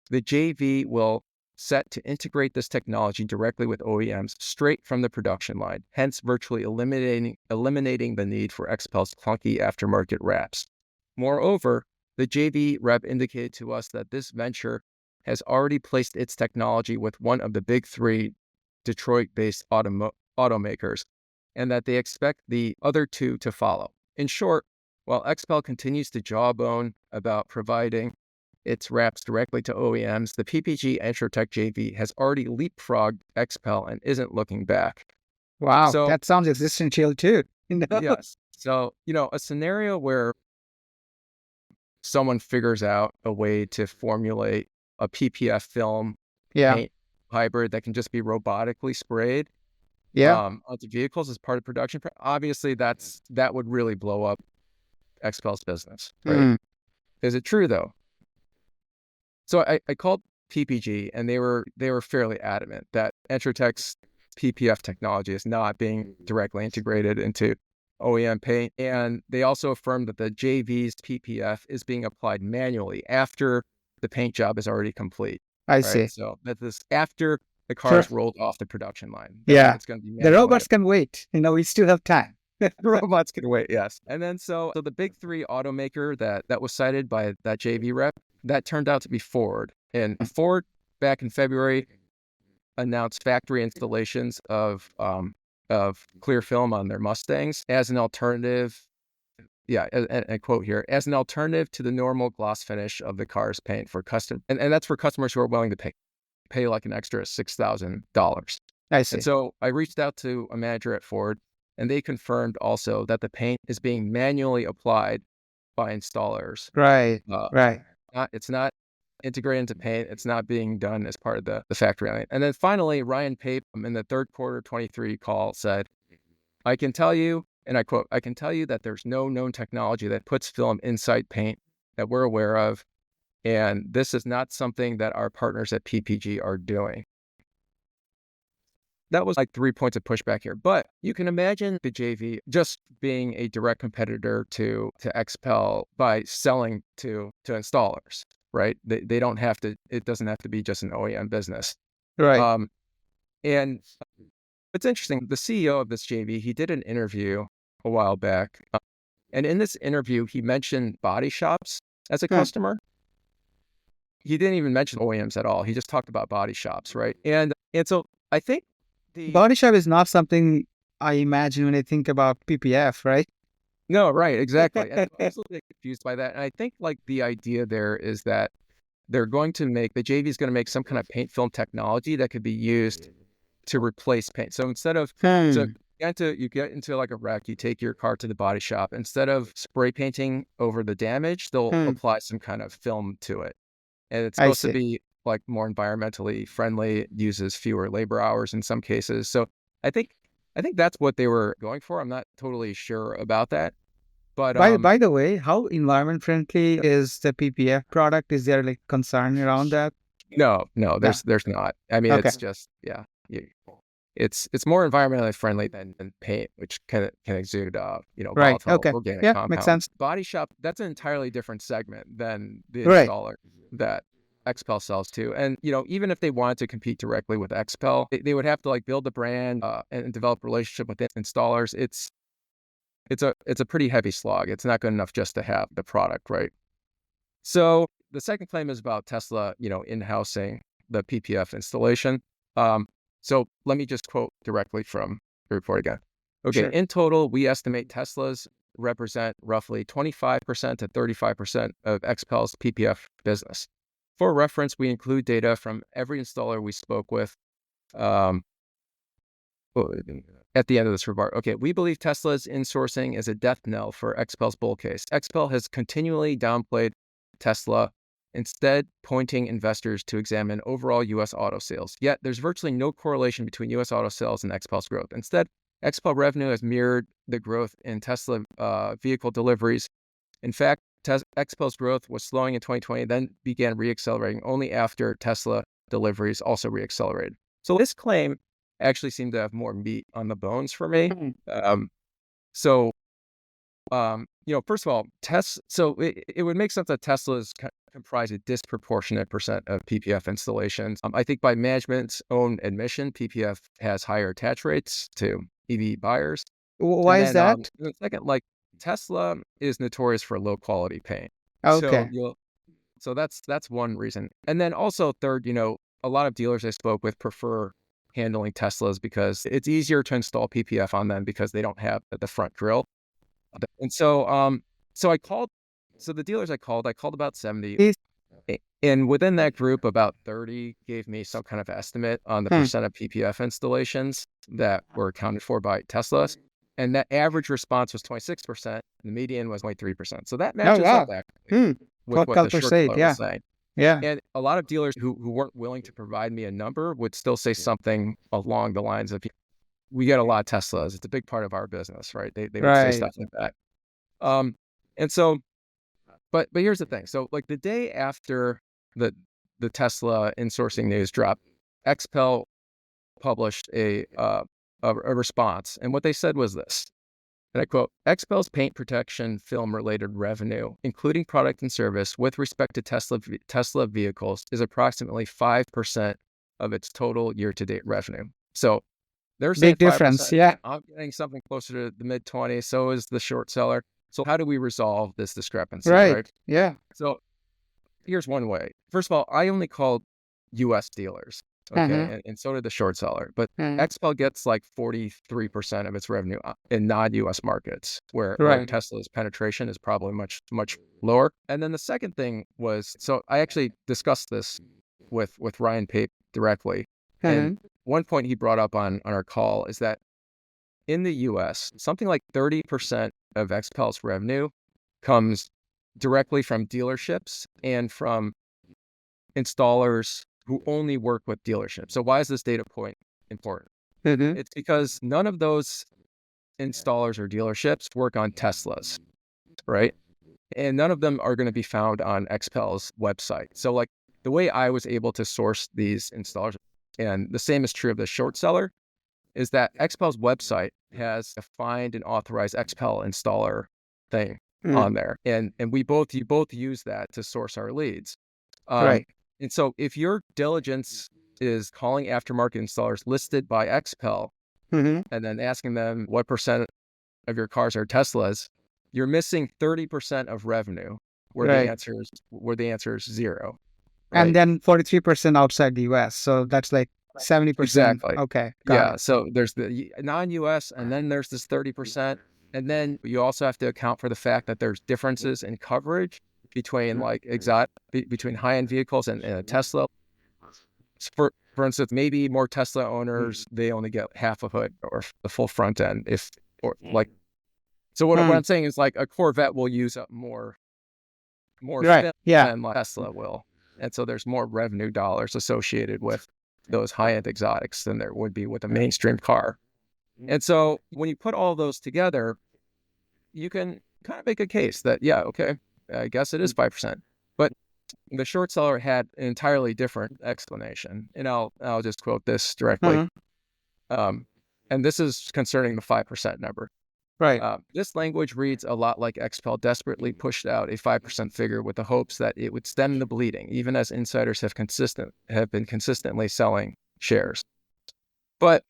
Speaker 1: the JV will set to integrate this technology directly with OEMs straight from the production line, hence virtually eliminating the need for XPEL's clunky aftermarket wraps. Moreover, the JV rep indicated to us that this venture has already placed its technology with one of the big three Detroit-based automakers, and that they expect the other two to follow. In short, while XPEL continues to jawbone about providing its wraps directly to OEMs, the PPG Entrotech JV has already leapfrogged XPEL and isn't looking back."
Speaker 2: Wow,
Speaker 1: So
Speaker 2: that sounds existential too.
Speaker 1: yes. So, a scenario where someone figures out a way to formulate a PPF film paint hybrid that can just be robotically sprayed onto vehicles as part of production. Obviously, that would really blow up XPEL's business, right? Is it true though? So I called PPG, and they were fairly adamant that Entrotech's PPF technology is not being directly integrated into OEM paint, and they also affirmed that the JV's PPF is being applied manually after the paint job is already complete.
Speaker 2: I see.
Speaker 1: So that this after the car is rolled off the production line. It's going to be
Speaker 2: the robots can wait. We still have time.
Speaker 1: The robots can wait, yes. And then so the big three automaker that was cited by that JV rep, that turned out to be Ford. And Ford, back in February, announced factory installations of clear film on their Mustangs as an alternative. Yeah, and I quote here, "as an alternative to the normal gloss finish of the car's paint for custom," and that's for customers who are willing to pay like an extra $6,000.
Speaker 2: I see.
Speaker 1: And so I reached out to a manager at Ford, and they confirmed also that the paint is being manually applied by installers.
Speaker 2: Right.
Speaker 1: It's not integrated into paint. It's not being done as part of the factory line. And then finally, Ryan Pape in the third quarter 23 call said, "I can tell you," and I quote, "I can tell you that there's no known technology that puts film inside paint that we're aware of. And this is not something that our partners at PPG are doing." That was like 3 points of pushback here. But you can imagine the JV just being a direct competitor to XPEL by selling to installers, right? They don't have to, it doesn't have to be just an OEM business.
Speaker 2: Right.
Speaker 1: And it's interesting, the CEO of this JV, he did an interview a while back. And in this interview, he mentioned body shops as a customer. He didn't even mention OEMs at all. He just talked about body shops, right? And so I think
Speaker 2: body shop is not something I imagine when I think about PPF, right?
Speaker 1: No, right, exactly. And I'm also a bit confused by that. And I think like the idea there is that the JV is going to make some kind of paint film technology that could be used to replace paint. So instead of, you get into like a wreck, you take your car to the body shop. Instead of spray painting over the damage, they'll apply some kind of film to it. And it's supposed to be like more environmentally friendly, it uses fewer labor hours in some cases. So I think that's what they were going for. I'm not totally sure about that. But
Speaker 2: by the way, how environment friendly is the PPF product? Is there like concern around that?
Speaker 1: No, there's not. I mean, it's just, it's more environmentally friendly than paint, which can exude, volatile organic compounds.
Speaker 2: Makes sense.
Speaker 1: Body shop, that's an entirely different segment than the installer that XPEL sells to. And, even if they wanted to compete directly with XPEL, they would have to like build the brand and develop relationship with installers. It's a pretty heavy slog. It's not good enough just to have the product, right? So the second claim is about Tesla, in-housing the PPF installation. So let me just quote directly from the report again. Okay,
Speaker 2: Sure.
Speaker 1: in total, we estimate Teslas represent roughly 25% to 35% of XPEL's PPF business. For reference, we include data from every installer we spoke with um, at the end of this report. Okay, we believe Tesla's insourcing is a death knell for XPEL's bull case. XPEL has continually downplayed Tesla, instead pointing investors to examine overall U.S. auto sales. Yet there's virtually no correlation between U.S. auto sales and XPEL's growth. Instead, XPEL revenue has mirrored the growth in Tesla vehicle deliveries. In fact, XPEL's growth was slowing in 2020, then began reaccelerating only after Tesla deliveries also reaccelerated. So this claim actually seemed to have more meat on the bones for me. So first of all, so it would make sense that Teslas comprise a disproportionate percent of PPF installations. I think by management's own admission, PPF has higher attach rates to EV buyers.
Speaker 2: Why is that?
Speaker 1: The second, like Tesla is notorious for low quality paint.
Speaker 2: Okay.
Speaker 1: So that's one reason. And then also third, a lot of dealers I spoke with prefer handling Teslas because it's easier to install PPF on them because they don't have the front grille. And so the dealers I called about 70. And within that group, about 30 gave me some kind of estimate on the percent of PPF installations that were accounted for by Teslas. And that average response was 26%. The median was 23%. So that matches up actually with what the short seller was saying.
Speaker 2: Yeah.
Speaker 1: And a lot of dealers who weren't willing to provide me a number would still say something along the lines of, we get a lot of Teslas. It's a big part of our business, right? They would say stuff like that. And so, but here's the thing. So like the day after the Tesla insourcing news dropped, XPEL published a response. And what they said was this, and I quote, XPEL's paint protection film related revenue, including product and service with respect to Tesla vehicles, is approximately 5% of its total year-to-date revenue. So there's
Speaker 2: big difference. Yeah.
Speaker 1: I'm getting something closer to the mid-20s. So is the short seller. So how do we resolve this discrepancy? Right.
Speaker 2: Yeah.
Speaker 1: So here's one way. First of all, I only called U.S. dealers. Okay. And so did the short seller. But XPEL gets like 43% of its revenue in non-U.S. markets, where Tesla's penetration is probably much, much lower. And then the second thing was, so I actually discussed this with Ryan Pape directly. And one point he brought up on our call is that in the US, something like 30% of XPEL's revenue comes directly from dealerships and from installers who only work with dealerships. So why is this data point important? It's because none of those installers or dealerships work on Teslas, right? And none of them are going to be found on XPEL's website. So like the way I was able to source these installers, and the same is true of the short seller, is that XPEL's website has a find and authorize XPEL installer thing on there. And you both use that to source our leads. And so if your diligence is calling aftermarket installers listed by XPEL and then asking them what percent of your cars are Teslas, you're missing 30% of revenue where the answer is zero. Right?
Speaker 2: And then 43% outside the US. So that's like 70%.
Speaker 1: Exactly.
Speaker 2: Okay.
Speaker 1: Got it. So there's the non-US and then there's this 30%. And then you also have to account for the fact that there's differences in coverage between between high-end vehicles and a Tesla. For instance, maybe more Tesla owners, they only get half a hood or the full front end. So what I'm saying is like a Corvette will use up more film than Tesla will. And so there's more revenue dollars associated with those high-end exotics than there would be with a mainstream car. And so when you put all those together, you can kind of make a case that, yeah, okay, I guess it is 5%. But the short seller had an entirely different explanation. And I'll just quote this directly. And this is concerning the 5% number.
Speaker 2: Right.
Speaker 1: This language reads a lot like XPEL desperately pushed out a 5% figure with the hopes that it would stem the bleeding, even as insiders have been consistently selling shares. But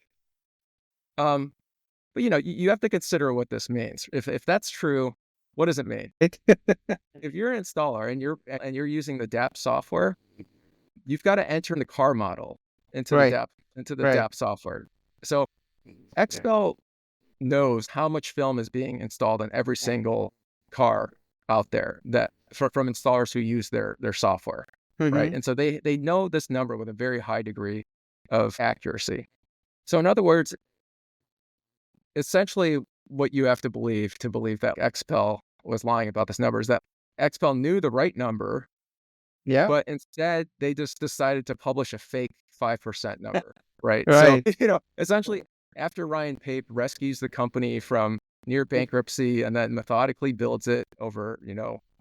Speaker 1: um, you have to consider what this means. If that's true, what does it mean? If you're an installer and you're using the DApp software, you've got to enter the car model into the
Speaker 2: Right. Right.
Speaker 1: DApp software. So XPEL knows how much film is being installed in every single car out there from installers who use their software, right?
Speaker 2: Mm-hmm.
Speaker 1: And so they know this number with a very high degree of accuracy. So in other words, essentially what you have to believe that XPEL was lying about this number is that XPEL knew the right number,
Speaker 2: Yeah.
Speaker 1: but instead they just decided to publish a fake 5% number, right? So,
Speaker 2: Right.
Speaker 1: essentially after Ryan Pape rescues the company from near bankruptcy and then methodically builds it over,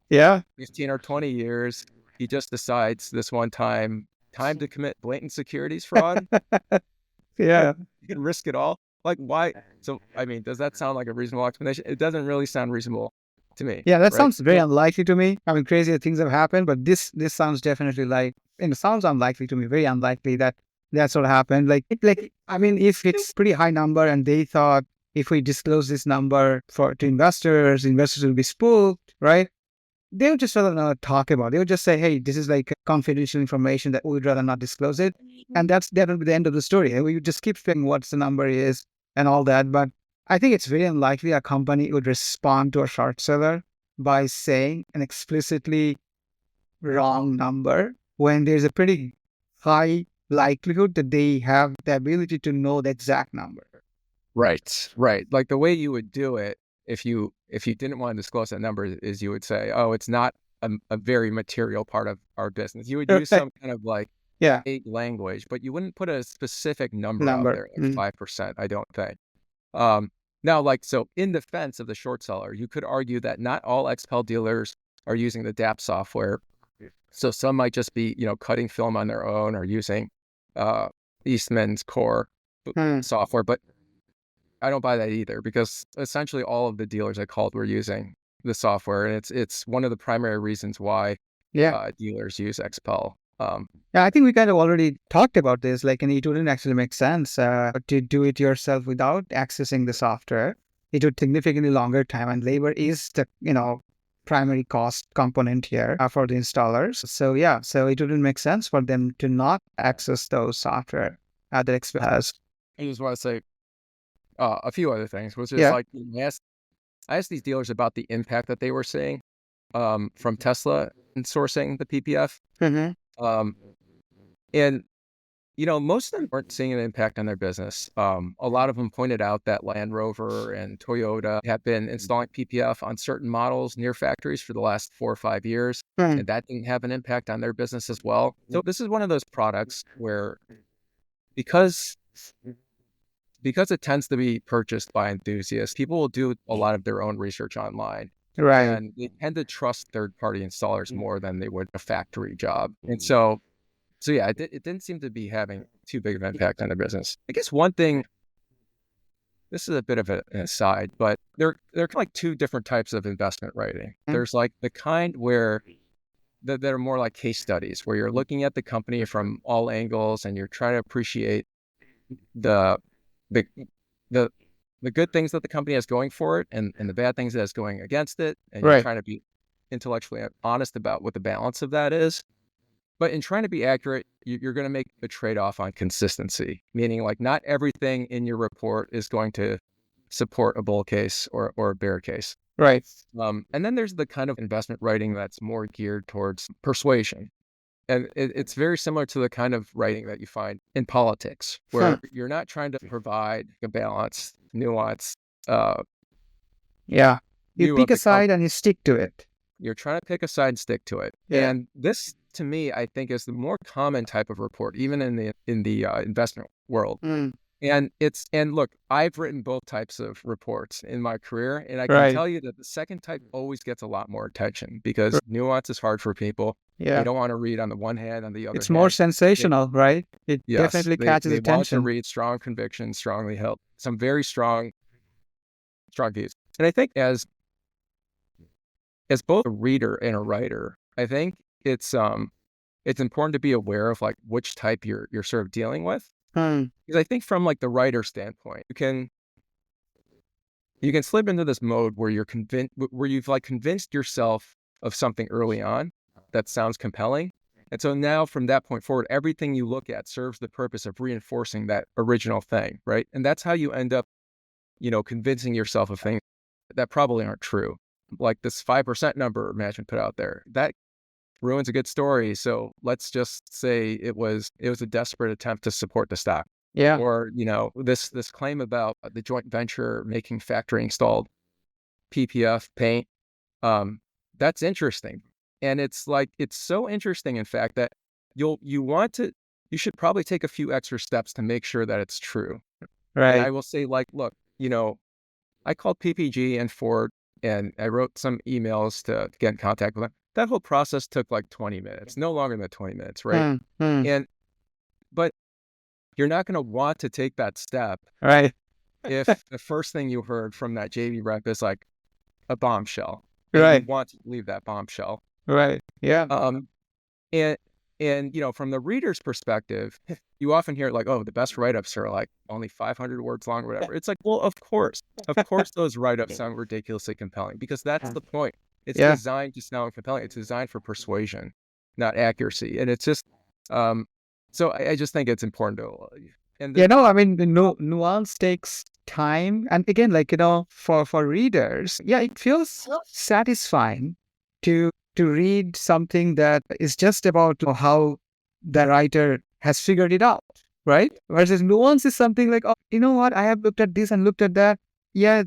Speaker 2: Yeah.
Speaker 1: 15 or 20 years, he just decides this one time to commit blatant securities fraud
Speaker 2: Yeah.
Speaker 1: and risk it all. Like, why? So, I mean, does that sound like a reasonable explanation? It doesn't really sound reasonable to me,
Speaker 2: Yeah, that
Speaker 1: right?
Speaker 2: sounds very unlikely to me. I mean, crazier things have happened, but this sounds definitely like, and it sounds unlikely to me, very unlikely that that's what happened. I mean, if it's pretty high number and they thought if we disclose this number to investors will be spooked, right? They would just rather not talk about it. They would just say, hey, this is like confidential information that we'd rather not disclose it. And that will be the end of the story. And we would just keep saying what the number is and all that. But I think it's very unlikely a company would respond to a short seller by saying an explicitly wrong number when there's a pretty high likelihood that they have the ability to know the exact number.
Speaker 1: Right, right. Like the way you would do it if you didn't want to disclose that number is you would say, oh, it's not a very material part of our business. You would use some kind of like
Speaker 2: Yeah,
Speaker 1: vague language, but you wouldn't put a specific number out
Speaker 2: number.
Speaker 1: there, like 5%, I don't think. Now, like, so in defense of the short seller, you could argue that not all XPEL dealers are using the DApp software. So some might just be, cutting film on their own or using Eastman's core software, but I don't buy that either because essentially all of the dealers I called were using the software, and it's one of the primary reasons why
Speaker 2: Yeah.
Speaker 1: dealers use XPEL.
Speaker 2: Yeah, I think we kind of already talked about this. Like, and it wouldn't actually make sense to do it yourself without accessing the software. It would significantly longer time, and labor is the primary cost component here for the installers. So yeah, so it wouldn't make sense for them to not access those software that XP has.
Speaker 1: I just want to say a few other things, which is
Speaker 2: Yeah.
Speaker 1: like I asked these dealers about the impact that they were seeing from Tesla in sourcing the PPF.
Speaker 2: Mm-hmm.
Speaker 1: And, most of them weren't seeing an impact on their business. A lot of them pointed out that Land Rover and Toyota have been installing PPF on certain models near factories for the last 4 or 5 years, and that didn't have an impact on their business as well. So this is one of those products where because it tends to be purchased by enthusiasts, people will do a lot of their own research online.
Speaker 2: Right.
Speaker 1: And they tend to trust third-party installers more than they would a factory job. And so yeah, it didn't seem to be having too big of an impact on their business. I guess one thing, this is a bit of an aside, but there are kind of like two different types of investment writing. There's like the kind where that are more like case studies, where you're looking at the company from all angles and you're trying to appreciate the good things that the company has going for it and the bad things that it's going against it. And you're trying to be intellectually honest about what the balance of that is. But in trying to be accurate, you're going to make a trade-off on consistency, meaning like not everything in your report is going to support a bull case or a bear case.
Speaker 2: Right.
Speaker 1: And then there's the kind of investment writing that's more geared towards persuasion. And it's very similar to the kind of writing that you find in politics, where you're not trying to provide a balance, nuance.
Speaker 2: Yeah. You
Speaker 1: view
Speaker 2: pick
Speaker 1: of
Speaker 2: a
Speaker 1: the
Speaker 2: side and you stick to it.
Speaker 1: You're trying to pick a side and stick to it.
Speaker 2: Yeah.
Speaker 1: And this, to me, I think is the more common type of report, even in the investment world. And look, I've written both types of reports in my career, and I can tell you that the second type always gets a lot more attention because nuance is hard for people.
Speaker 2: Yeah.
Speaker 1: They don't want to read on the one hand, on the other
Speaker 2: It's
Speaker 1: hand.
Speaker 2: more sensational, right? It definitely catches
Speaker 1: they want to
Speaker 2: attention.
Speaker 1: read strong conviction, strongly held, some very strong strong views. And I think as both a reader and a writer, I think it's important to be aware of like which type you're sort of dealing with.
Speaker 2: Hmm.
Speaker 1: Because I think from like the writer standpoint, you can slip into this mode where you've like convinced yourself of something early on that sounds compelling. And so now from that point forward, everything you look at serves the purpose of reinforcing that original thing, right? And that's how you end up, convincing yourself of things that probably aren't true. Like this 5% number management put out there, that ruins a good story. So let's just say it was a desperate attempt to support the stock.
Speaker 2: Yeah.
Speaker 1: Or, this claim about the joint venture making factory installed PPF paint. That's interesting. And it's so interesting, in fact, that you should probably take a few extra steps to make sure that it's true. And I
Speaker 2: Right.
Speaker 1: will say, like, look, I called PPG and Ford and I wrote some emails to get in contact with them. That whole process took like 20 minutes, no longer than 20 minutes, right?
Speaker 2: Hmm. Hmm.
Speaker 1: And, but you're not going to want to take that step
Speaker 2: Right.
Speaker 1: if the first thing you heard from that JV rep is like a bombshell, and you
Speaker 2: Right.
Speaker 1: want to leave that bombshell.
Speaker 2: Right. Yeah.
Speaker 1: Um, and from the reader's perspective, you often hear like, oh, the best write-ups are like only 500 words long or whatever. It's like, well, of course, those write-ups sound ridiculously compelling because that's the point. It's
Speaker 2: Yeah.
Speaker 1: designed to sound compelling. It's designed for persuasion, not accuracy. And it's just, so I just think it's important to, and
Speaker 2: Yeah, no, I mean, the nuance takes time. And again, like, for readers, yeah, it feels satisfying to read something that is just about how the writer has figured it out, right? Versus nuance is something like, oh, you know what? I have looked at this and looked at that. Yeah,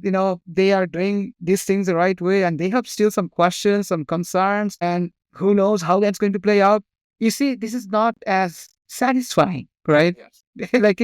Speaker 2: they are doing these things the right way, and they have still some questions, some concerns, and who knows how that's going to play out. You see, this is not as satisfying, right?
Speaker 1: yes.
Speaker 2: Like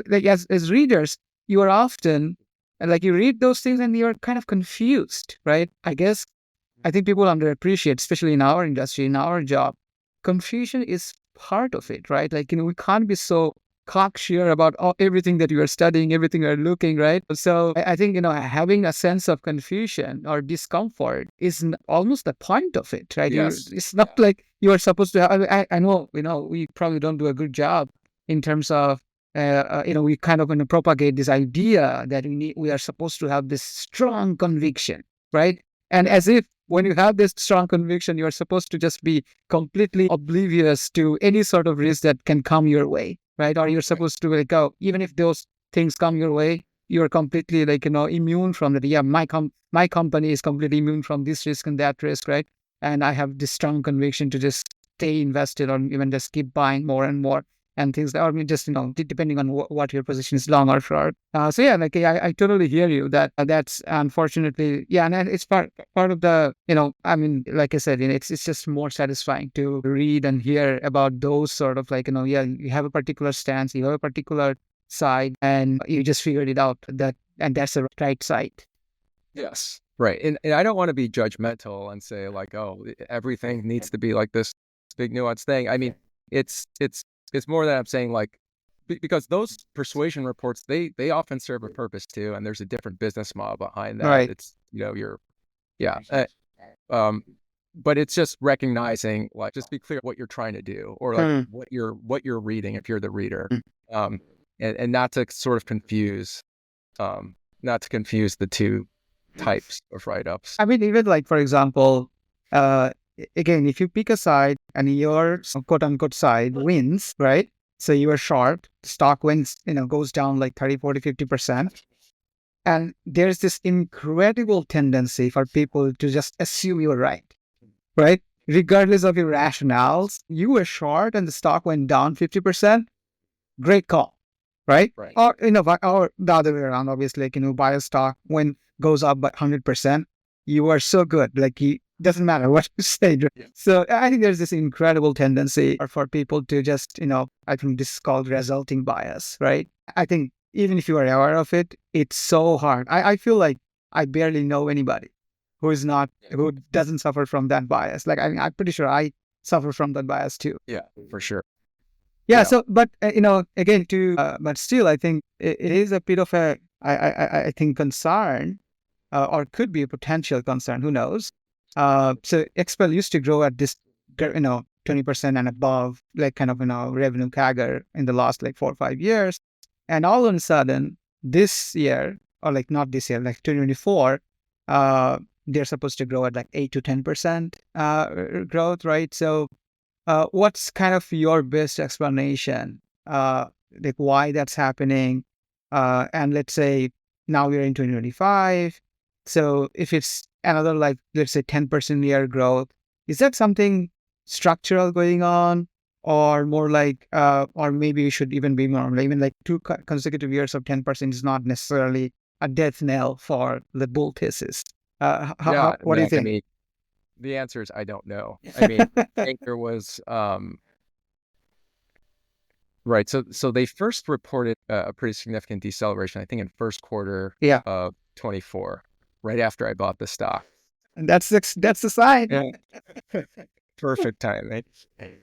Speaker 2: like as readers, you are often like you read those things and you're kind of confused, right? I think people underappreciate, especially in our industry, in our job, confusion is part of it, right? Like, we can't be so cocksure about everything that you are studying, everything you're looking, right? So I think, having a sense of confusion or discomfort is almost the point of it, right?
Speaker 1: Yes.
Speaker 2: It's not like you are supposed to have, I know, we probably don't do a good job in terms of, we kind of going to propagate this idea that we are supposed to have this strong conviction, right? And as if when you have this strong conviction, you're supposed to just be completely oblivious to any sort of risk that can come your way, right? Or you're supposed to like, oh, even if those things come your way, you're completely like, immune from it. Yeah, my company is completely immune from this risk and that risk, right? And I have this strong conviction to just stay invested or even just keep buying more and more and things that, or just, depending on what your position is, long or short. So yeah, like I totally hear you that that's unfortunately, yeah. And it's part of the, I mean, like I said, it's just more satisfying to read and hear about those sort of like, yeah, you have a particular stance, you have a particular side, and you just figured it out, and that's the right side.
Speaker 1: Yes. Right. And I don't want to be judgmental and say like, oh, everything needs to be like this big nuanced thing. I mean, it's more that I'm saying like, because those persuasion reports, they often serve a purpose too. And there's a different business model behind that.
Speaker 2: Right.
Speaker 1: It's, yeah. But it's just recognizing, like, just be clear what you're trying to do, or like
Speaker 2: Hmm.
Speaker 1: what you're reading if you're the reader. And not to sort of not to confuse the two types of write-ups.
Speaker 2: I mean, even like, for example, again, if you pick a side and your quote unquote side wins, right? So you are short, stock wins, goes down like 30, 40, 50%. And there's this incredible tendency for people to just assume you're right? Regardless of your rationales, you were short and the stock went down 50%. Great call, right?
Speaker 1: Right.
Speaker 2: Or, or the other way around, obviously, like, buy a stock when goes up by 100%. You are so good. Like, it doesn't matter what you say.
Speaker 1: Yeah.
Speaker 2: So I think there's this incredible tendency for people to just, I think this is called resulting bias, right? I think even if you are aware of it, it's so hard. I feel like I barely know anybody who doesn't suffer from that bias. Like, I mean, I'm pretty sure I suffer from that bias too.
Speaker 1: Yeah, for sure.
Speaker 2: Yeah.
Speaker 1: Yeah.
Speaker 2: So, but again, but still, I think it is a bit of I think concern or could be a potential concern. Who knows? So XPEL used to grow at this, 20% and above, like kind of, revenue CAGR in the last like 4 or 5 years. And all of a sudden, this year, or like not this year, like 2024, they're supposed to grow at like 8 to 10% growth, right? So, what's kind of your best explanation, like why that's happening? And let's say now we're in 2025. So if it's another, like, let's say 10% year growth, is that something structural going on? Or more like, or maybe we should even be more, even like two consecutive years of 10% is not necessarily a death knell for the bull thesis.
Speaker 1: Yeah,
Speaker 2: What do you
Speaker 1: Mac, I
Speaker 2: think?
Speaker 1: mean, the answer is I don't know. I mean, I think there was right. So they first reported a pretty significant deceleration, I think, in first quarter
Speaker 2: Yeah,
Speaker 1: of 24, right after I bought the stock.
Speaker 2: and that's the sign.
Speaker 1: Yeah. Perfect time, right?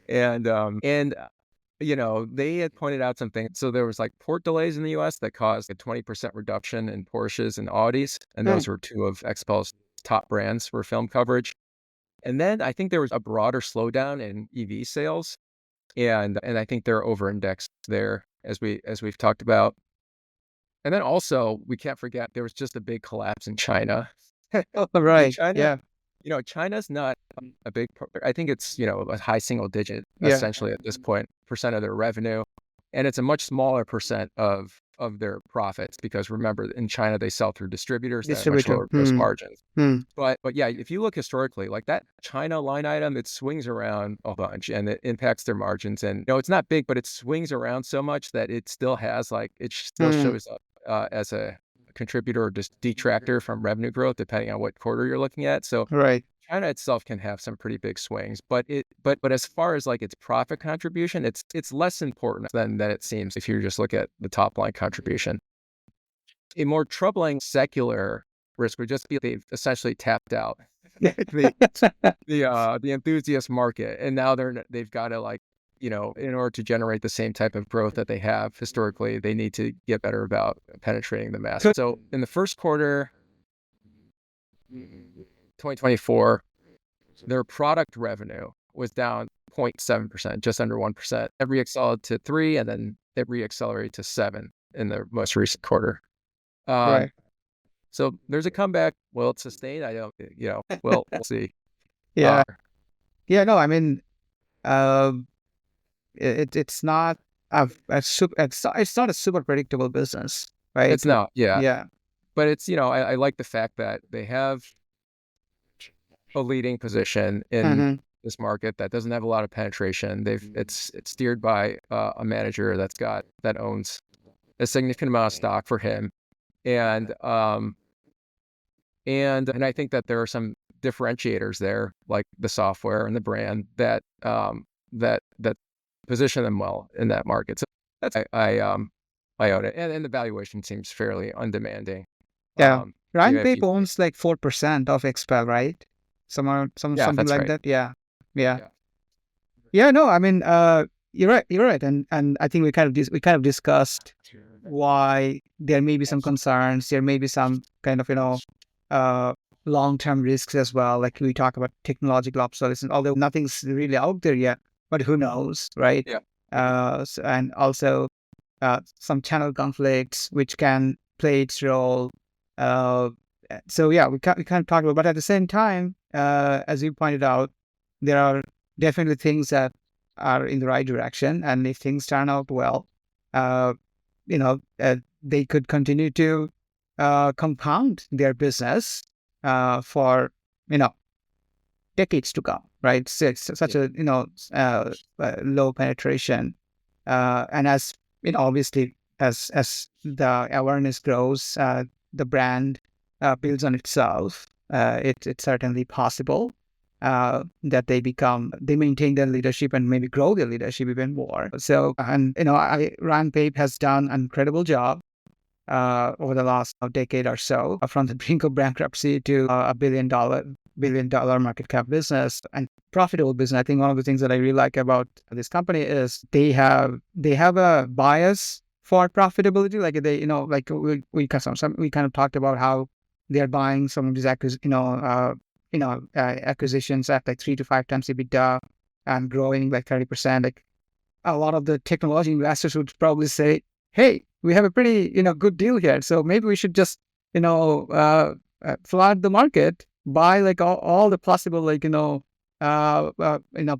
Speaker 1: And they had pointed out something. So there was like port delays in the US that caused a 20% reduction in Porsches and Audis. And
Speaker 2: Hmm.
Speaker 1: those were two of XPEL's top brands for film coverage. And then I think there was a broader slowdown in EV sales. And I think they're over indexed there as we've talked about. And then also we can't forget there was just a big collapse in China.
Speaker 2: Oh,
Speaker 1: And
Speaker 2: right.
Speaker 1: China,
Speaker 2: Yeah.
Speaker 1: China's not a big I think it's, a high single digit
Speaker 2: Yeah.
Speaker 1: essentially at this point percent of their revenue. And it's a much smaller percent of their profits because remember in China they sell through distributors that have much
Speaker 2: Distributor.
Speaker 1: lower gross margins.
Speaker 2: Hmm.
Speaker 1: But yeah, if you look historically, like that China line item, it swings around a bunch and it impacts their margins. And it's not big, but it swings around so much that it still has it still
Speaker 2: Hmm.
Speaker 1: shows up as a contributor or just detractor from revenue growth, depending on what quarter you're looking at. So
Speaker 2: Right.
Speaker 1: China itself can have some pretty big swings, but as far as like its profit contribution, it's less important than it seems if you just look at the top line contribution. A more troubling secular risk would just be they've essentially tapped out the the enthusiast market, and now they've got to in order to generate the same type of growth that they have historically, they need to get better about penetrating the mass. So in the first quarter, 2024, their product revenue was down 0.7%, just under 1%. It re-accelerated to 3, and then it re-accelerated to 7 in the most recent quarter. Um,
Speaker 2: Right.
Speaker 1: so there's a comeback. Will it sustain? I don't, we'll see.
Speaker 2: Yeah. Yeah. No, I mean, um, it's not it's not a super predictable business, right?
Speaker 1: It's not, yeah,
Speaker 2: Yeah.
Speaker 1: but it's I like the fact that they have a leading position in
Speaker 2: Hmm.
Speaker 1: this market that doesn't have a lot of penetration. It's steered by a manager that owns a significant amount of stock for him, and I think that there are some differentiators there, like the software and the brand that position them well in that market. So that's I own it, and the valuation seems fairly undemanding.
Speaker 2: Yeah.
Speaker 1: Even
Speaker 2: Ryan
Speaker 1: if
Speaker 2: Pape
Speaker 1: you,
Speaker 2: owns like 4% of XPEL, right?
Speaker 1: yeah,
Speaker 2: Something
Speaker 1: that's
Speaker 2: like
Speaker 1: right.
Speaker 2: that. Yeah. Yeah.
Speaker 1: Yeah,
Speaker 2: Yeah. No, I mean, you're right. You're right. And I think we kind of discussed why there may be some concerns. There may be some kind of, uh, long-term risks as well. Like we talk about technological obsolescence, although nothing's really out there yet, but who knows, right?
Speaker 1: yeah,
Speaker 2: And also some channel conflicts, which can play its role. Uh, so yeah, we can't talk about, but at the same time, as you pointed out, there are definitely things that are in the right direction. And if things turn out well, uh, they could continue to compound their business for you know decades to come, right? So it's such
Speaker 1: yeah,
Speaker 2: a low penetration, and as obviously as the awareness grows, the brand builds on itself. It's certainly possible that they maintain their leadership and maybe grow their leadership even more. So, and Ryan Pape has done an incredible job over the last decade or so, from the brink of bankruptcy to a billion dollar market cap business and profitable business. I think one of the things that I really like about this company is they have a bias for profitability. Like we kind of talked about how they are buying some of these acquisitions at like 3 to 5 times EBITDA and growing like 30%. Like a lot of the technology investors would probably say, "Hey, we have a pretty good deal here, so maybe we should just flood the market, buy like all the possible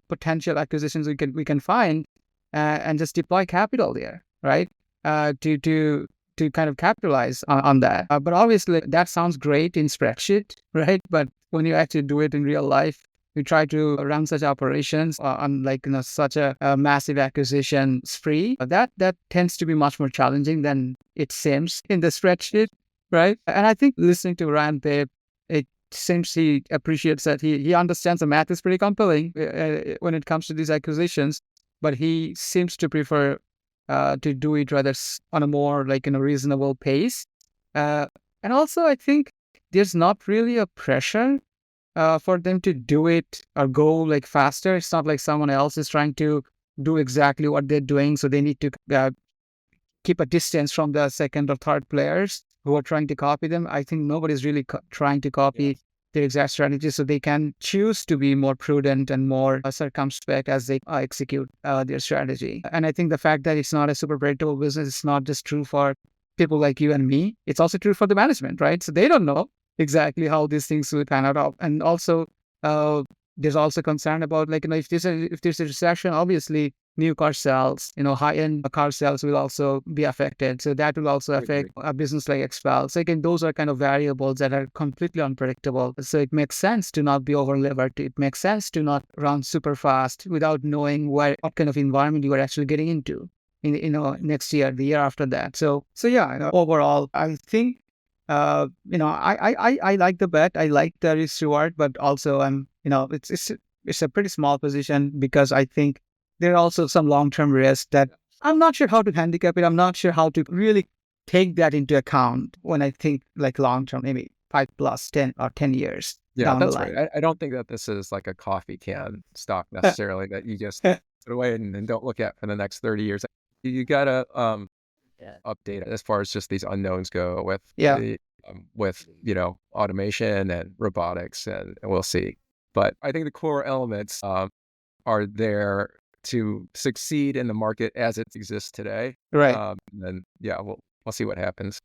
Speaker 2: potential acquisitions we can find, and just deploy capital there, right? To kind of capitalize on that. But obviously, that sounds great in spreadsheet, right? But when you actually do it in real life, you try to run such operations on like such a massive acquisition spree. That tends to be much more challenging than it seems in the spreadsheet, right? And I think listening to Ryan Pape, it seems he appreciates that he understands the math is pretty compelling when it comes to these acquisitions, but he seems to prefer to do it rather on a more like reasonable pace. And also, I think there's not really a pressure for them to do it or go like faster. It's not like someone else is trying to do exactly what they're doing, so they need to keep a distance from the second or third players who are trying to copy them. I think nobody's really trying to copy their exact strategy, so they can choose to be more prudent and more circumspect as they execute their strategy. And I think the fact that it's not a super predictable business, it's not just true for people like you and me, it's also true for the management, right? So they don't know exactly how these things will pan out. And also, there's also concern about like, if there's a recession, obviously new car sales, high-end car sales will also be affected. So that will also affect a business like XPEL. So again, those are kind of variables that are completely unpredictable. So it makes sense to not be over-levered. It makes sense to not run super fast without knowing what kind of environment you are actually getting into next year, the year after that. So yeah, overall, I think, I like the bet. I like the risk reward, but also it's a pretty small position because I think there are also some long-term risks that I'm not sure how to handicap it. I'm not sure how to really take that into account when I think like long-term, maybe 5 plus 10 years down the
Speaker 1: That's
Speaker 2: line.
Speaker 1: right. I don't think that this is like a coffee can stock necessarily that you just put away and don't look at for the next 30 years. You gotta update it as far as just these unknowns go with automation and robotics, and we'll see. But I think the core elements are there to succeed in the market as it exists today.
Speaker 2: Right.
Speaker 1: And we'll see what happens.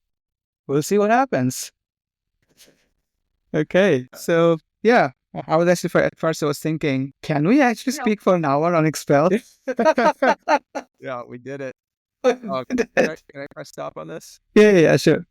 Speaker 2: We'll see what happens. Okay. So yeah, I was actually at first I was thinking, can we actually speak for an hour on XPEL?
Speaker 1: Yeah, we did it. Can I press stop on this?
Speaker 2: Yeah, sure.